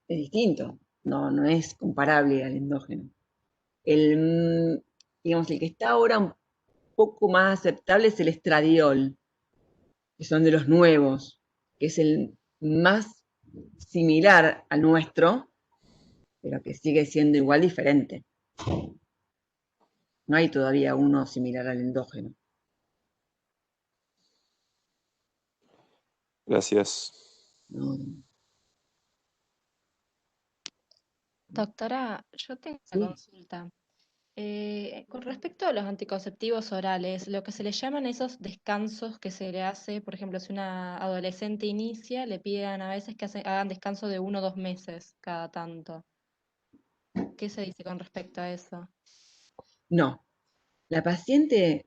Es distinto, no es comparable al endógeno. Digamos, el que está ahora un poco más aceptable es el estradiol, que son de los nuevos, que es el más similar al nuestro, pero que sigue siendo igual diferente. No hay todavía uno similar al endógeno. Gracias. No, Doctora, yo tengo una sí, consulta. Con respecto a los anticonceptivos orales, lo que se le llaman esos descansos que se le hace, por ejemplo, si una adolescente inicia, le piden a veces que hagan descanso de 1 o 2 meses cada tanto. ¿Qué se dice con respecto a eso? no. La paciente,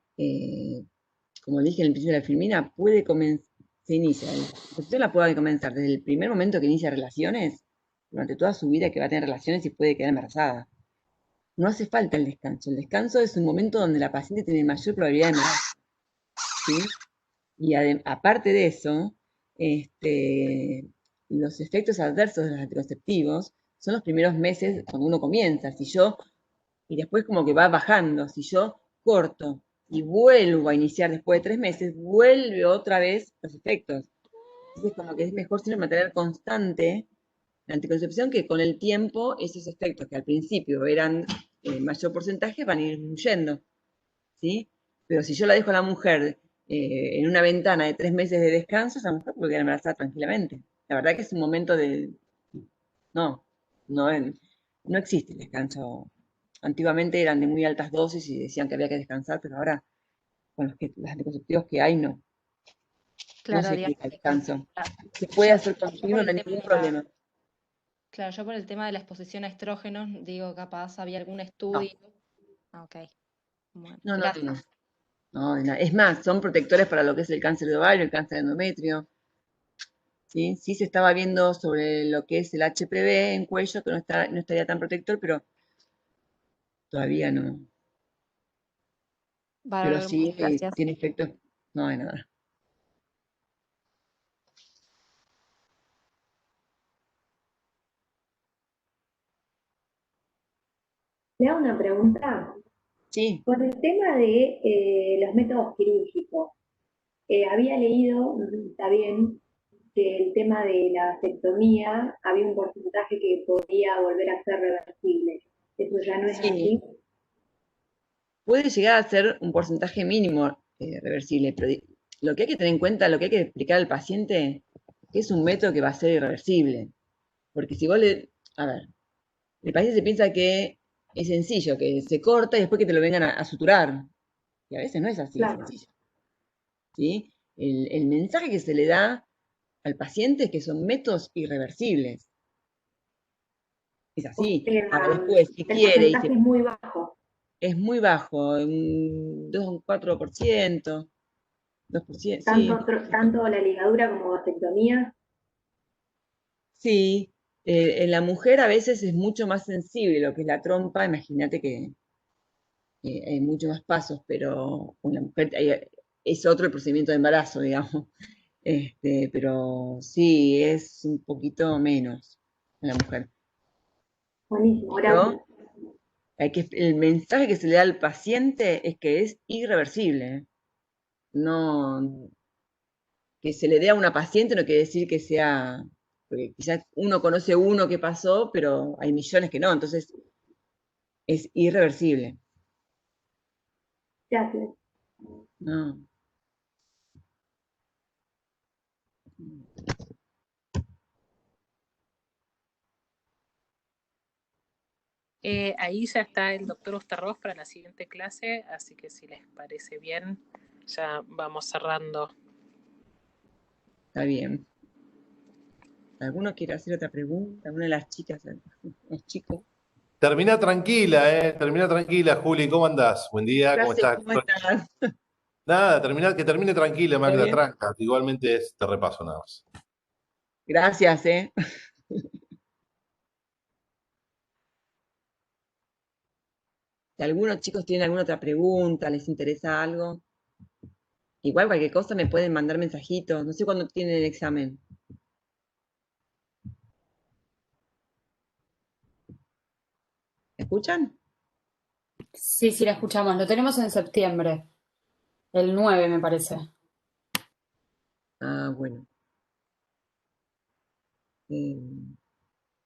como dije en el principio de la filmina, puede comenzar, se inicia, la concepción la puede comenzar desde el primer momento que inicia relaciones, durante toda su vida que va a tener relaciones y puede quedar embarazada. No hace falta el descanso. El descanso es un momento donde la paciente tiene mayor probabilidad de embarazo, ¿sí? Y aparte de eso, los efectos adversos de los anticonceptivos son los primeros meses cuando uno comienza. Y después como que va bajando. Si yo corto y vuelvo a iniciar después de 3 meses, vuelve otra vez los efectos. Entonces como que es mejor siempre mantener constante la anticoncepción, que con el tiempo esos efectos que al principio eran mayor porcentaje van a ir disminuyendo, ¿sí? Pero si yo la dejo a la mujer en una ventana de 3 meses de descanso, esa mujer puede quedar embarazada tranquilamente. La verdad que es un momento de... No, no, no existe el descanso. Antiguamente eran de muy altas dosis y decían que había que descansar, pero ahora con los anticonceptivos que hay, no Claro, se digamos aplica el que descanso. Se puede yo, hacer yo por continuo, no el hay tema ningún de la, problema. claro, yo por el tema de la exposición a estrógenos, digo, capaz había algún No, estudio. Ah, ok, bueno, no, no, gracias. no. No, de nada. Es más, son protectores para lo que es el cáncer de ovario, el cáncer de endometrio. ¿Sí? Sí se estaba viendo sobre lo que es el HPV en cuello, que no estaría tan protector, pero todavía no. Pero Bárbaro, sí muchas gracias. tiene efectos, no hay nada. Le hago una pregunta. Sí, Con el tema de los métodos quirúrgicos, había leído, no sé si está bien, que el tema de la vasectomía había un porcentaje que podía volver a ser reversible. ¿Eso ya no es sí. así? Puede llegar a ser un porcentaje mínimo reversible, pero lo que hay que tener en cuenta, lo que hay que explicar al paciente, que es un método que va a ser irreversible. Porque si vos a ver, el paciente se piensa que es sencillo, que se corta y después que te lo vengan a suturar. Y a veces no es así de Claro. sencillo. ¿Sí? El mensaje que se le da al paciente es que son métodos irreversibles. Es O así. sea, Ahora después, si el quiere y porcentaje es muy bajo. es muy bajo, un 2 o un 4%, 2%, Tanto, sí. tanto la ligadura como vasectomía. Sí, en la mujer a veces es mucho más sensible lo que es la trompa, imagínate que hay muchos más pasos, pero con la mujer es otro el procedimiento de embarazo, digamos. Pero sí, es un poquito menos en la mujer. Buenísimo. Ahora, Pero el mensaje que se le da al paciente es que es irreversible. No, que se le dé a una paciente no quiere decir que sea, porque quizás uno conoce uno que pasó, pero hay millones que no, entonces es irreversible. gracias. No. Ahí ya está el doctor Ustarroz para la siguiente clase, así que si les parece bien, ya vamos cerrando. Está bien. ¿Alguno quiere hacer otra pregunta? ¿Alguna de las chicas? ¿Los chicos? Termina tranquila, Juli, ¿cómo andás? Buen día, ¿cómo Gracias, estás? ¿cómo estás? Nada, que termine tranquila, ¿Todo Magda, bien? tranca, que igualmente es te repaso nada más. Gracias, ¿eh? Si algunos chicos tienen alguna otra pregunta, les interesa algo, igual cualquier cosa me pueden mandar mensajitos. No sé cuándo tienen el examen. ¿Me escuchan? Sí, sí, la escuchamos. Lo tenemos en septiembre, el 9 me parece. Ah, bueno.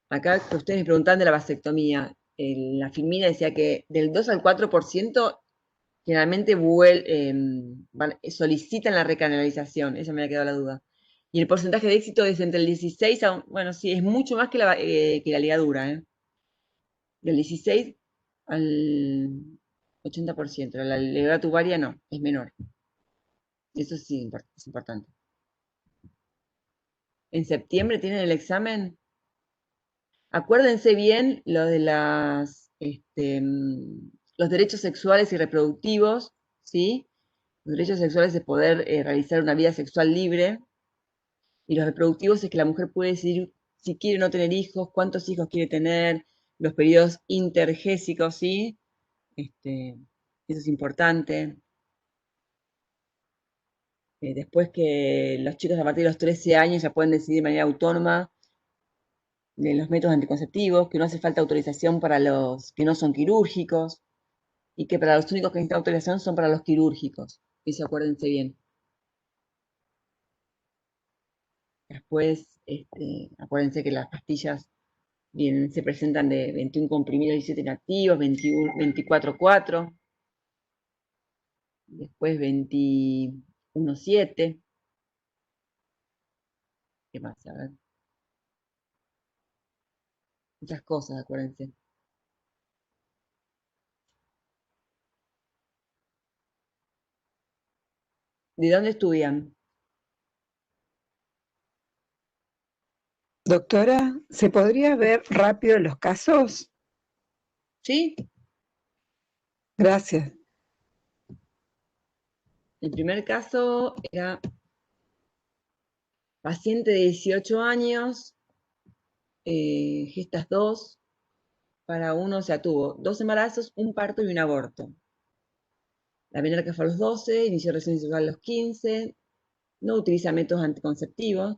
Acá que ustedes me preguntaban de la vasectomía. La Filmina decía que del 2 al 4% generalmente solicitan la recanalización. Esa me había quedado la duda. Y el porcentaje de éxito es entre el 16 a, bueno, sí, es mucho más que la ligadura, ¿eh? Del 16 al 80%. La ligadura tubaria no, es menor. Eso sí es importante. En septiembre tienen el examen. Acuérdense bien lo de los derechos sexuales y reproductivos, ¿sí? Los derechos sexuales de poder realizar una vida sexual libre, y los reproductivos es que la mujer puede decidir si quiere o no tener hijos, cuántos hijos quiere tener, los periodos intergésicos, ¿sí? Eso es importante. Después que los chicos a partir de los 13 años ya pueden decidir de manera autónoma de los métodos anticonceptivos, que no hace falta autorización para los que no son quirúrgicos, y que para los únicos que necesitan autorización son para los quirúrgicos. Eso acuérdense bien. Después, acuérdense que las pastillas se presentan de 21 comprimidos, 17 inactivos, 21, 24,4, después 21,7. ¿Qué más? A ver. Muchas cosas, acuérdense. ¿De dónde estudian? Doctora, ¿se podría ver rápido los casos? ¿Sí? Gracias. El primer caso era paciente de 18 años, gestas 2, para uno, o sea, tuvo 2 embarazos, un parto y un aborto. La menor fue a los 12, inició relaciones sexuales a los 15, no utiliza métodos anticonceptivos,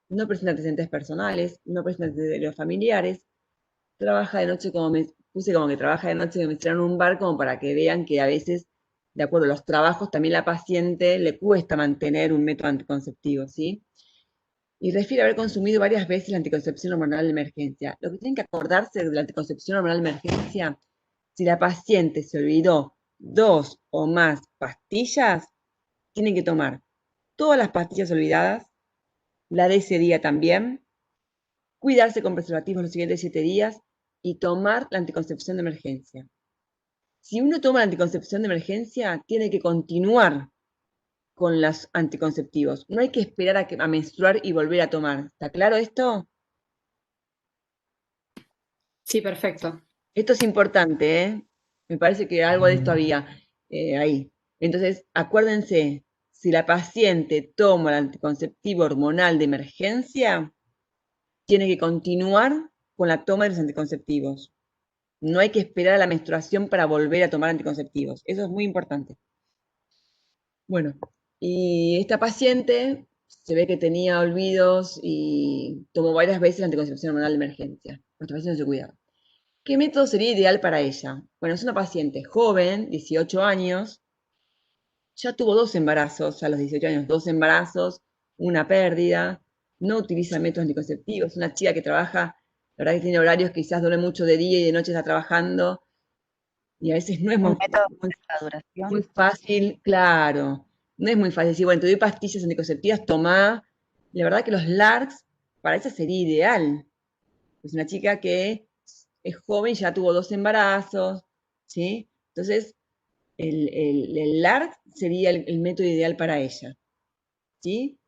no presenta antecedentes personales, no presenta antecedentes familiares, trabaja de noche puse como que trabaja de noche en un bar como para que vean que a veces, de acuerdo a los trabajos, también la paciente le cuesta mantener un método anticonceptivo, ¿sí? Y refiere haber consumido varias veces la anticoncepción hormonal de emergencia. Lo que tienen que acordarse de la anticoncepción hormonal de emergencia, si la paciente se olvidó 2 o más pastillas, tienen que tomar todas las pastillas olvidadas, la de ese día también, cuidarse con preservativos los siguientes 7 días y tomar la anticoncepción de emergencia. Si uno toma la anticoncepción de emergencia, tiene que continuar con los anticonceptivos. No hay que esperar a menstruar y volver a tomar. ¿Está claro esto? Sí, perfecto. Esto es importante, ¿eh? Me parece que algo de esto había ahí. Entonces, acuérdense, si la paciente toma el anticonceptivo hormonal de emergencia, tiene que continuar con la toma de los anticonceptivos. No hay que esperar a la menstruación para volver a tomar anticonceptivos. Eso es muy importante. Bueno, y esta paciente se ve que tenía olvidos y tomó varias veces la anticoncepción hormonal de emergencia. Nuestra paciente no se cuidaba. ¿Qué método sería ideal para ella? Bueno, es una paciente joven, 18 años, ya tuvo 2 embarazos a los 18 años, 2 embarazos, una pérdida, no utiliza métodos anticonceptivos, una chica que trabaja, la verdad que tiene horarios que quizás duele mucho de día y de noche está trabajando, y a veces no es Un muy, método muy, de larga duración. muy fácil, claro, no es muy fácil decir, bueno, te doy pastillas anticonceptivas, tomá. La verdad que los LARCs para ella sería ideal. Es una chica que es joven y ya tuvo 2 embarazos, ¿sí? Entonces, el LARC sería el método ideal para ella, ¿sí?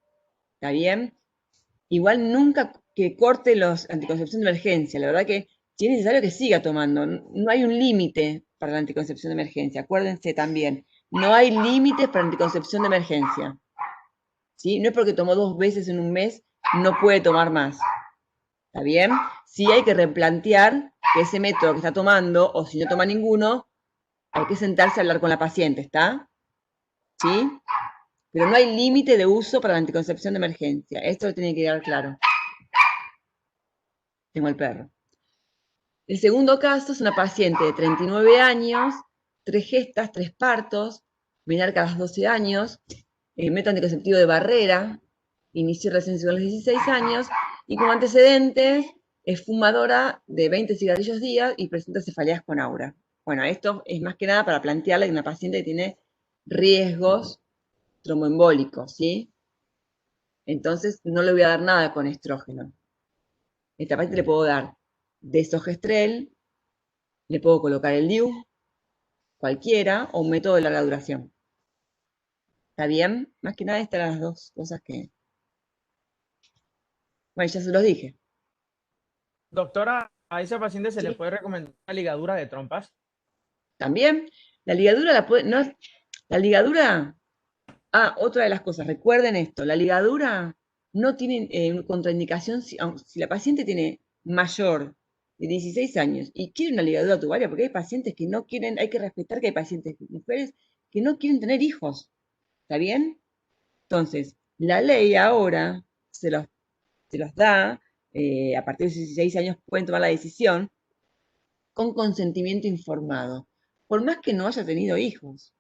¿Está bien? Igual nunca que corte los anticoncepción de emergencia, la verdad que si es necesario que siga tomando, no hay un límite para la anticoncepción de emergencia, acuérdense también, no hay límites para anticoncepción de emergencia, ¿sí? No es porque tomó 2 veces en un mes, no puede tomar más, ¿está bien? Sí hay que replantear que ese método que está tomando, o si no toma ninguno, hay que sentarse a hablar con la paciente, ¿está? ¿Sí? Pero no hay límite de uso para la anticoncepción de emergencia, esto lo tiene que quedar claro. Tengo el perro. El segundo caso es una paciente de 39 años, 3 gestas, 3 partos, menarca a los 12 años, método anticonceptivo de barrera, inició recién a los 16 años, y como antecedentes es fumadora de 20 cigarrillos día y presenta cefaleas con aura. Bueno, esto es más que nada para plantearle que una paciente que tiene riesgos tromboembólicos, ¿sí? Entonces no le voy a dar nada con estrógeno. Esta paciente le puedo dar desogestrel, le puedo colocar el DIU, cualquiera, o un método de larga duración. ¿Está bien? Más que nada estas eran las dos cosas que... Bueno, ya se los dije. Doctora, a esa paciente se le ¿Sí? puede recomendar una ligadura de trompas. También, la ligadura la puede... No, la ligadura... Ah, otra de las cosas, recuerden esto, la ligadura no tiene contraindicación si la paciente tiene mayor de 16 años y quiere una ligadura tubaria, porque hay pacientes que no quieren, hay que respetar que hay pacientes, mujeres, que no quieren tener hijos. ¿Está bien? Entonces, la ley ahora se los da, a partir de 16 años pueden tomar la decisión con consentimiento informado, por más que no haya tenido hijos.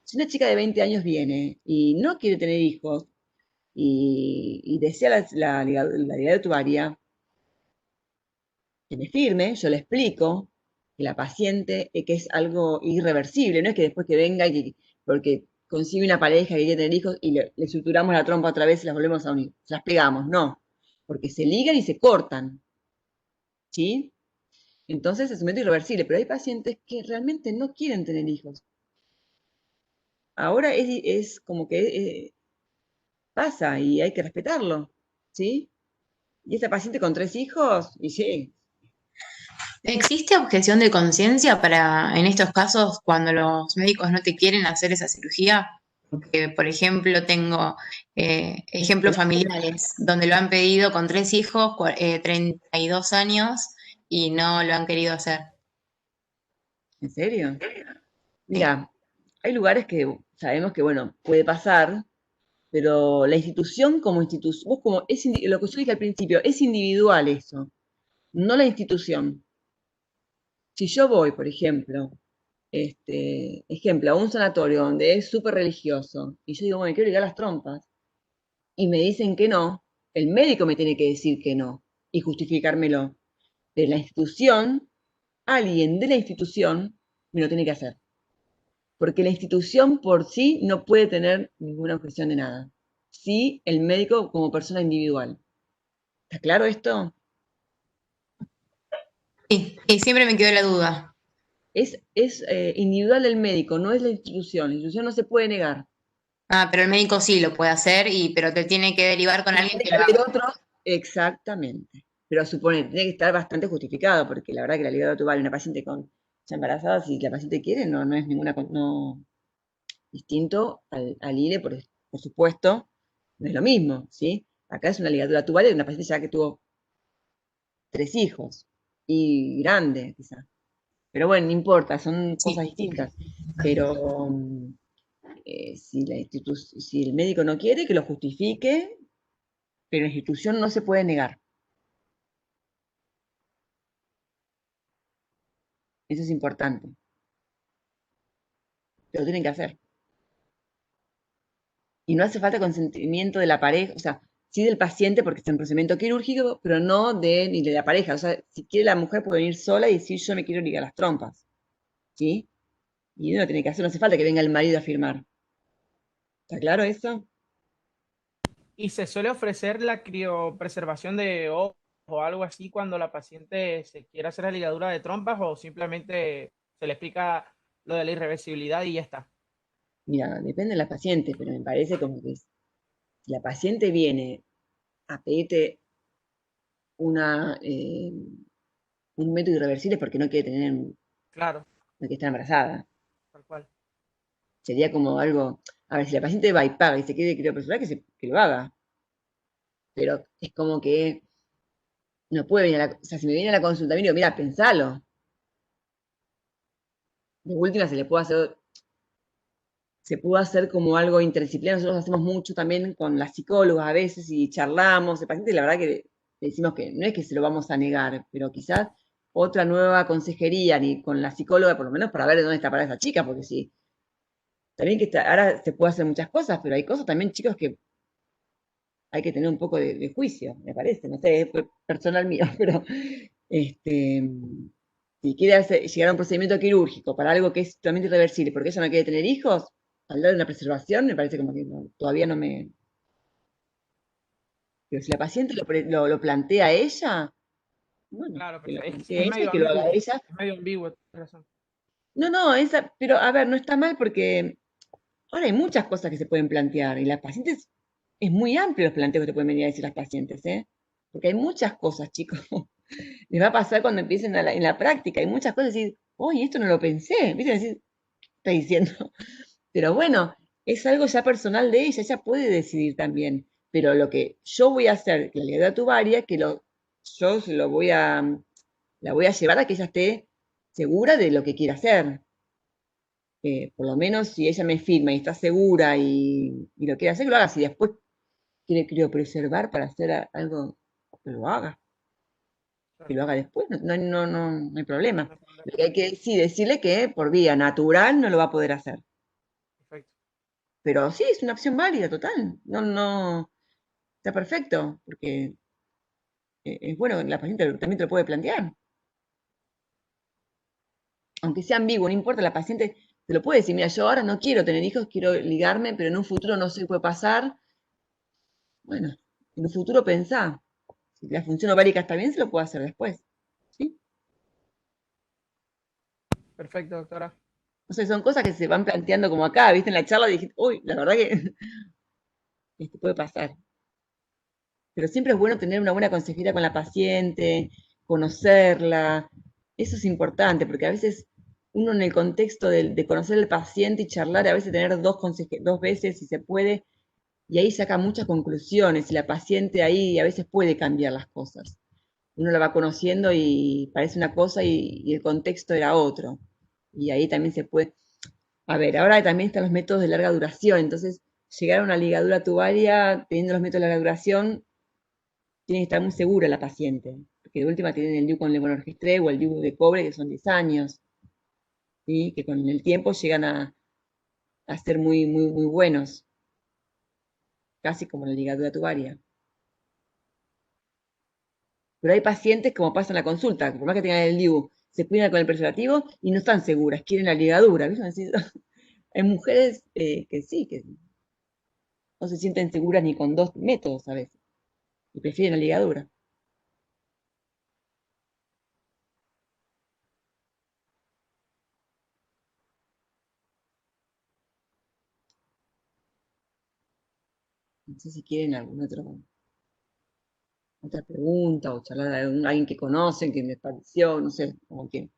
Si una chica de 20 años viene y no quiere tener hijos y desea la ligadura tubaria, que me firme, yo le explico que la paciente, que es algo irreversible, no es que después que venga y porque consigue una pareja que quiere tener hijos y le suturamos la trompa otra vez y las volvemos a unir, las pegamos, no, porque se ligan y se cortan, ¿sí? Entonces es un método irreversible, pero hay pacientes que realmente no quieren tener hijos. Ahora es como que pasa y hay que respetarlo, ¿sí? Y esta paciente con 3 hijos, y sí, ¿Existe objeción de conciencia para, en estos casos, cuando los médicos no te quieren hacer esa cirugía? Porque, por ejemplo, tengo ejemplos familiares donde lo han pedido con 3 hijos, 32 años, y no lo han querido hacer. ¿en serio? Sí. Mira, hay lugares que sabemos que, bueno, puede pasar, pero la institución como institución, vos como, lo que yo dije al principio, es individual eso, no la institución. Si yo voy, por ejemplo, a un sanatorio donde es súper religioso, y yo digo, bueno, me quiero ligar las trompas, y me dicen que no, el médico me tiene que decir que no, y justificármelo. De la institución, alguien de la institución me lo tiene que hacer. Porque la institución por sí no puede tener ninguna objeción de nada. Sí, el médico como persona individual. ¿Está claro esto? Sí, y siempre me quedó la duda. Es individual del médico, no es la institución. La institución no se puede negar. Ah, pero el médico sí lo puede hacer, pero te tiene que derivar con alguien Tiene que que lo haber haga. otros, exactamente. Pero supone, tiene que estar bastante justificado, porque la verdad que la ligadura tubaria de una paciente ya embarazada, si la paciente quiere, no es ninguna, no, distinto al ILE, por supuesto, no es lo mismo, ¿sí? Acá es una ligadura tubaria de una paciente ya que tuvo 3 hijos, y grande, quizá. Pero bueno, no importa, son cosas distintas. Pero si el médico no quiere, que lo justifique, pero la institución no se puede negar. Eso es importante. Lo tienen que hacer. Y no hace falta consentimiento de la pareja, o sea, sí del paciente porque es un procedimiento quirúrgico, pero no ni de la pareja. O sea, si quiere la mujer puede venir sola y decir yo me quiero ligar las trompas. ¿Sí? Y uno tiene que hacer, no hace falta que venga el marido a firmar. ¿Está claro eso? Y se suele ofrecer la criopreservación de o algo así cuando la paciente se quiere hacer la ligadura de trompas o simplemente se le explica lo de la irreversibilidad y ya está? Mira, depende de la paciente, pero me parece como que si la paciente viene a pedirte un método irreversible porque no quiere tener, no Claro, quiere estar embarazada. tal cual. Sería como algo, a ver, si la paciente va y paga y se quiere criopreservar, que lo haga. Pero es como que no puede venir o sea, si me viene a la consulta, mira, mira, pensalo. De última se puede hacer como algo interdisciplinario. Nosotros hacemos mucho también con las psicólogas a veces y charlamos. El paciente, la verdad que le decimos que no es que se lo vamos a negar, pero quizás otra nueva consejería ni con la psicóloga, por lo menos para ver de dónde está para esa chica, porque sí, también ahora se puede hacer muchas cosas, pero hay cosas también, chicos, que hay que tener un poco de juicio, me parece, no sé, es personal mío, pero si quiere llegar a un procedimiento quirúrgico para algo que es totalmente irreversible, porque ella no quiere tener hijos, al lado de una preservación, me parece como que todavía no me... Pero si la paciente lo plantea a ella, bueno, Claro, que lo pero plantee es ella y medio que lo haga ambiguo. ella. Es medio ambiguo, tienes razón. No, pero a ver, no está mal porque ahora hay muchas cosas que se pueden plantear y las pacientes, es muy amplio los planteos que te pueden venir a decir las pacientes, ¿eh? Porque hay muchas cosas, chicos. Les va a pasar cuando empiecen en la práctica. Hay muchas cosas y decir, oye, esto no lo pensé. ¿Viste? Decir, está diciendo. Pero bueno, es algo ya personal de ella, ella puede decidir también. Pero lo que yo voy a hacer, la ligadura tubaria, yo la voy a llevar a que ella esté segura de lo que quiere hacer. Por lo menos si ella me firma y está segura y lo quiere hacer, que lo haga. Si después quiere criopreservar para hacer algo, que lo haga. Que lo haga después, no hay problema. No hay problema. Lo que hay que decirle que por vía natural no lo va a poder hacer. Perfecto. Pero sí, es una opción válida, total. Está perfecto, porque es bueno, la paciente también te lo puede plantear. Aunque sea ambiguo, no importa, la paciente te lo puede decir, mira, yo ahora no quiero tener hijos, quiero ligarme, pero en un futuro no sé qué puede pasar. Bueno, en un futuro pensá, si la función ovárica está bien, se lo puede hacer después. ¿Sí? Perfecto, doctora. O sea, son cosas que se van planteando como acá, viste, en la charla dije, uy, la verdad que esto puede pasar. Pero siempre es bueno tener una buena consejera con la paciente, conocerla. Eso es importante, porque a veces uno en el contexto de conocer al paciente y charlar, a veces tener dos veces si se puede, y ahí saca muchas conclusiones, y la paciente ahí a veces puede cambiar las cosas. Uno la va conociendo y parece una cosa y el contexto era otro. Y ahí también se puede... A ver, ahora también están los métodos de larga duración, entonces llegar a una ligadura tubaria teniendo los métodos de larga duración tiene que estar muy segura la paciente, porque de última tienen el DIU con levonorgestrel o el DIU de cobre, que son 10 años, ¿sí? Que con el tiempo llegan a ser muy, muy, muy buenos, casi como la ligadura tubaria. Pero hay pacientes, como pasa en la consulta, que por más que tengan el DIU, se cuidan con el preservativo y no están seguras, quieren la ligadura. ¿Viste? Hay mujeres que sí, que no se sienten seguras ni con dos métodos a veces, y prefieren la ligadura. No sé si quieren otra pregunta o charlar de alguien que conocen, que les pareció, no sé, como que.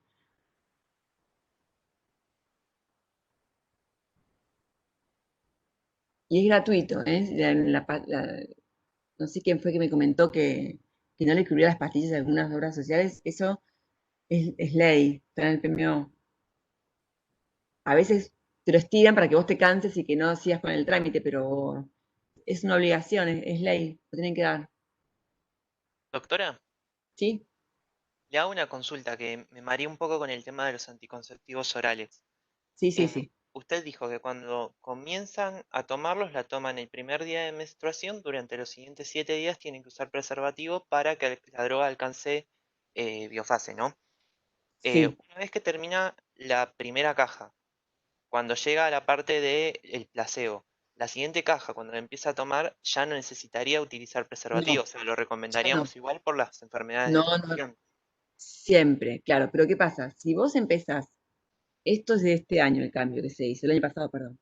Y es gratuito, ¿eh? No sé quién fue que me comentó que no le cubría las pastillas de algunas obras sociales, eso es ley, está en el PMO. A veces te lo estiran para que vos te canses y que no sigas con el trámite, pero es una obligación, es ley, lo tienen que dar. Doctora, ¿Sí? le hago una consulta que me mareé un poco con el tema de los anticonceptivos orales. Sí, sí, sí. Usted dijo que cuando comienzan a tomarlos, la toman el primer día de menstruación, durante los siguientes 7 días tienen que usar preservativo para que la droga alcance biofase, ¿no? Sí. Una vez que termina la primera caja, cuando llega a la parte del placebo, la siguiente caja, cuando la empieza a tomar, ya no necesitaría utilizar preservativo, No, o sea, lo ya no. recomendaríamos igual por las enfermedades de No, no, transmisión. siempre, claro. Pero ¿qué pasa? Si vos empezás, esto es de este año el cambio que se hizo, el año pasado, perdón.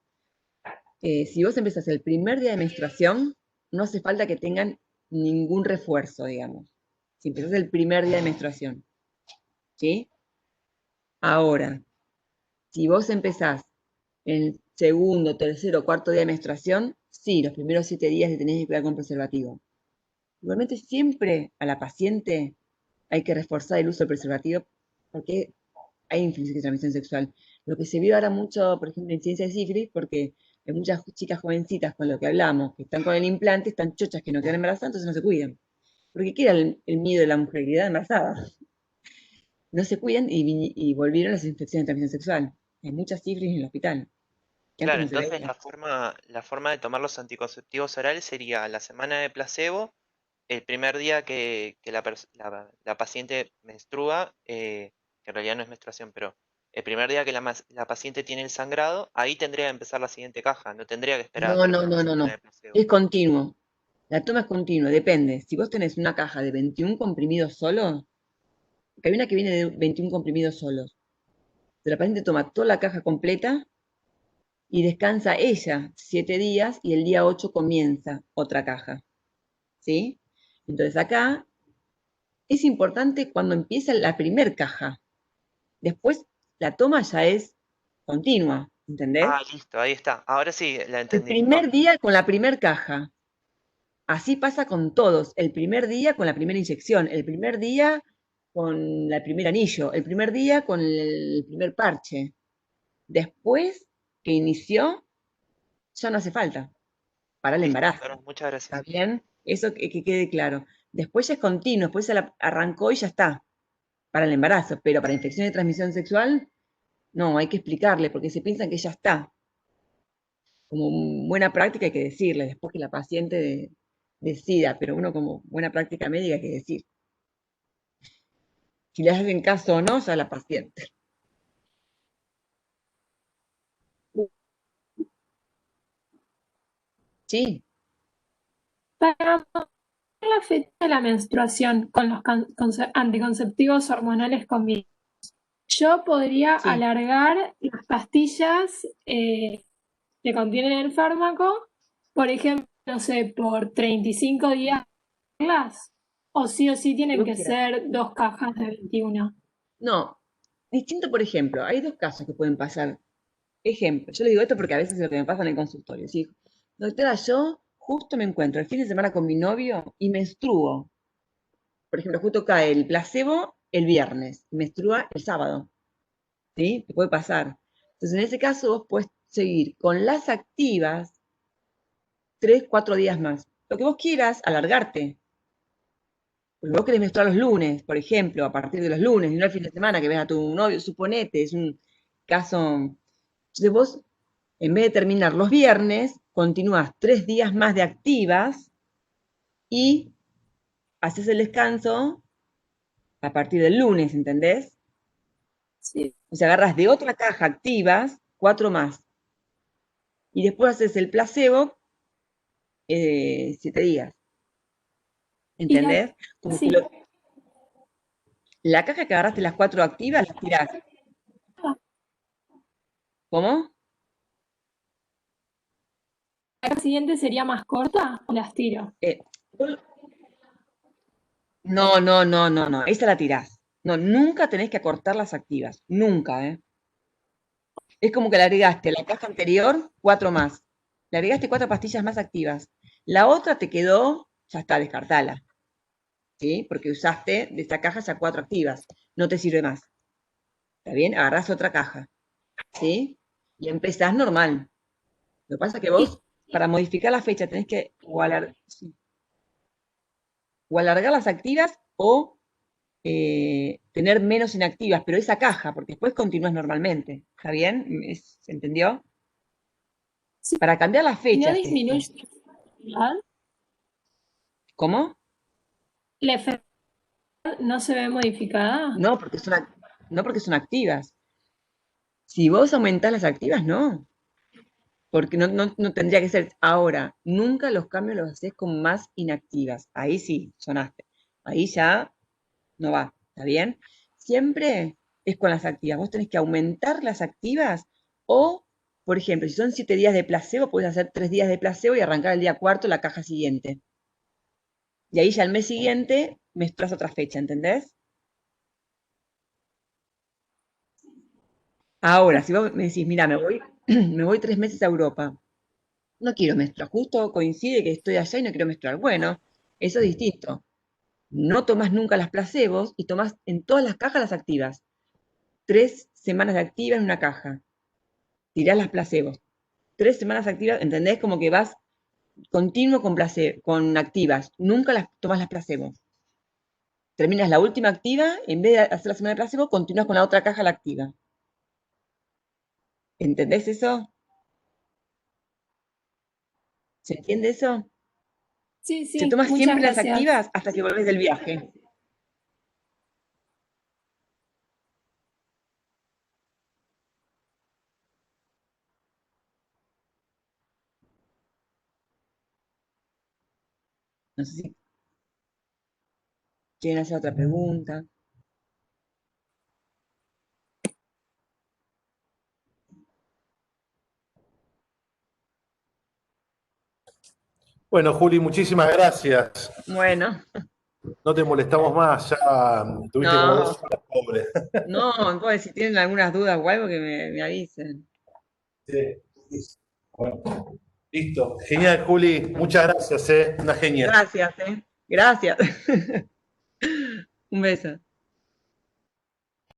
Si vos empezás el primer día de menstruación, no hace falta que tengan ningún refuerzo, digamos. Si empezás el primer día de menstruación, ¿sí? Ahora, si vos empezás el segundo, tercero, cuarto día de menstruación, sí, los primeros 7 días le tenés que cuidar con preservativo. Igualmente, siempre a la paciente hay que reforzar el uso del preservativo porque hay infecciones de transmisión sexual. Lo que se vio ahora mucho, por ejemplo, en ciencia de sífilis, porque hay muchas chicas jovencitas con lo que hablamos, que están con el implante, están chochas que no quedan embarazadas, entonces no se cuidan. Porque ¿qué era el miedo de la mujer? Que quedaba embarazada. No se cuidan y volvieron las infecciones de transmisión sexual. Hay muchas sífilis en el hospital, que antes Claro, no se entonces veía. la forma de tomar los anticonceptivos orales sería la semana de placebo, el primer día que la paciente menstrua, que en realidad no es menstruación, pero el primer día que la paciente tiene el sangrado, ahí tendría que empezar la siguiente caja, no tendría que esperar a No, no, terminar la no, no, semana no. de placebo. Es continuo. La toma es continua, depende. Si vos tenés una caja de 21 comprimidos solos, que hay una que viene de 21 comprimidos solos, la paciente toma toda la caja completa y descansa ella 7 días y el día 8 comienza otra caja. ¿Sí? Entonces acá es importante cuando empieza la primer caja. Después la toma ya es continua, ¿entendés? Ah, listo, ahí está. Ahora sí la El entendí. primer día con la primer caja. Así pasa con todos. El primer día con la primera inyección, el primer día con el primer anillo, el primer día con el primer parche. Después que inició, ya no hace falta para el Listo, embarazo. doctora, muchas ¿Está gracias. bien? Eso que quede claro. Después ya es continuo, después se la arrancó y ya está para el embarazo, pero para infección de transmisión sexual, no, hay que explicarle porque se piensan que ya está. Como buena práctica hay que decirle, después que la paciente decida, pero uno como buena práctica médica hay que decir. Si le hacen caso o no, ya la paciente. Sí, Para la fecha de la menstruación con los anticonceptivos hormonales combinados, yo podría sí. alargar las pastillas que contienen el fármaco, por ejemplo, no sé, por 35 días, o sí tienen que ser 2 cajas de 21. No, distinto por ejemplo, hay 2 casos que pueden pasar. Ejemplo, yo le digo esto porque a veces es lo que me pasa en el consultorio. Sí, doctora, yo justo me encuentro el fin de semana con mi novio y menstruo. Por ejemplo, justo cae el placebo el viernes, y menstrua el sábado. ¿Sí? Te puede pasar. Entonces, en ese caso, vos puedes seguir con las activas 3, 4 días más. Lo que vos quieras, alargarte. Porque vos querés menstruar los lunes, por ejemplo, a partir de los lunes, y no el fin de semana que ves a tu novio, suponete, es un caso. Entonces vos, en vez de terminar los viernes, continúas 3 días más de activas y haces el descanso a partir del lunes, ¿entendés? Sí. O sea, agarras de otra caja activas 4 más. Y después haces el placebo 7 días. ¿Entendés? Como Sí. que la caja que agarraste las 4 activas, las tirás. ¿Cómo? ¿La siguiente sería más corta o las tiro? No. Esa la tirás. No, nunca tenés que acortar las activas. Nunca, ¿eh? Es como que le agregaste a la caja anterior 4 más. Le agregaste 4 pastillas más activas. La otra te quedó, ya está, descartala. ¿Sí? Porque usaste de esta caja ya 4 activas. No te sirve más. ¿Está bien? Agarrás otra caja. ¿Sí? Y empezás normal. Lo que pasa es que vos, para modificar la fecha, tenés que o alargar las activas o tener menos inactivas, pero esa caja, porque después continúas normalmente. ¿Está bien? ¿Se entendió? Sí. Para cambiar las ¿No fechas. disminuye la fertilidad? ¿Cómo? ¿La fertilidad no se ve modificada? No, porque son activas. Si vos aumentás las activas, no. porque no tendría que ser ahora. Nunca los cambios los haces con más inactivas. Ahí sí, sonaste. Ahí ya no va, ¿está bien? Siempre es con las activas. Vos tenés que aumentar las activas o, por ejemplo, si son 7 días de placebo, podés hacer 3 días de placebo y arrancar el día 4 la caja siguiente. Y ahí ya el mes siguiente mezclas otra fecha, ¿entendés? Ahora, si vos me decís, mira, me voy 3 meses a Europa, no quiero menstruar, justo coincide que estoy allá y no quiero menstruar. Bueno, eso es distinto. No tomás nunca las placebos y tomás en todas las cajas las activas. 3 semanas de activas en una caja. Tirás las placebos. 3 semanas activas, ¿entendés? Como que vas continuo con activas. Nunca tomás las placebos. Terminas la última activa, en vez de hacer la semana de placebo, continúas con la otra caja la activa. ¿Entendés eso? ¿Se entiende eso? Sí, Se sí, toma muchas siempre las gracias. activas hasta que volvés del viaje. No sé si quieren hacer otra pregunta. Bueno, Juli, muchísimas gracias. Bueno, No te molestamos más, ya tuviste como 2 no, horas, pobre. no, pues si tienen algunas dudas o algo que me avisen. Sí. Bueno, listo. Genial, Juli. Muchas gracias, una genia. Gracias, Gracias. Un beso.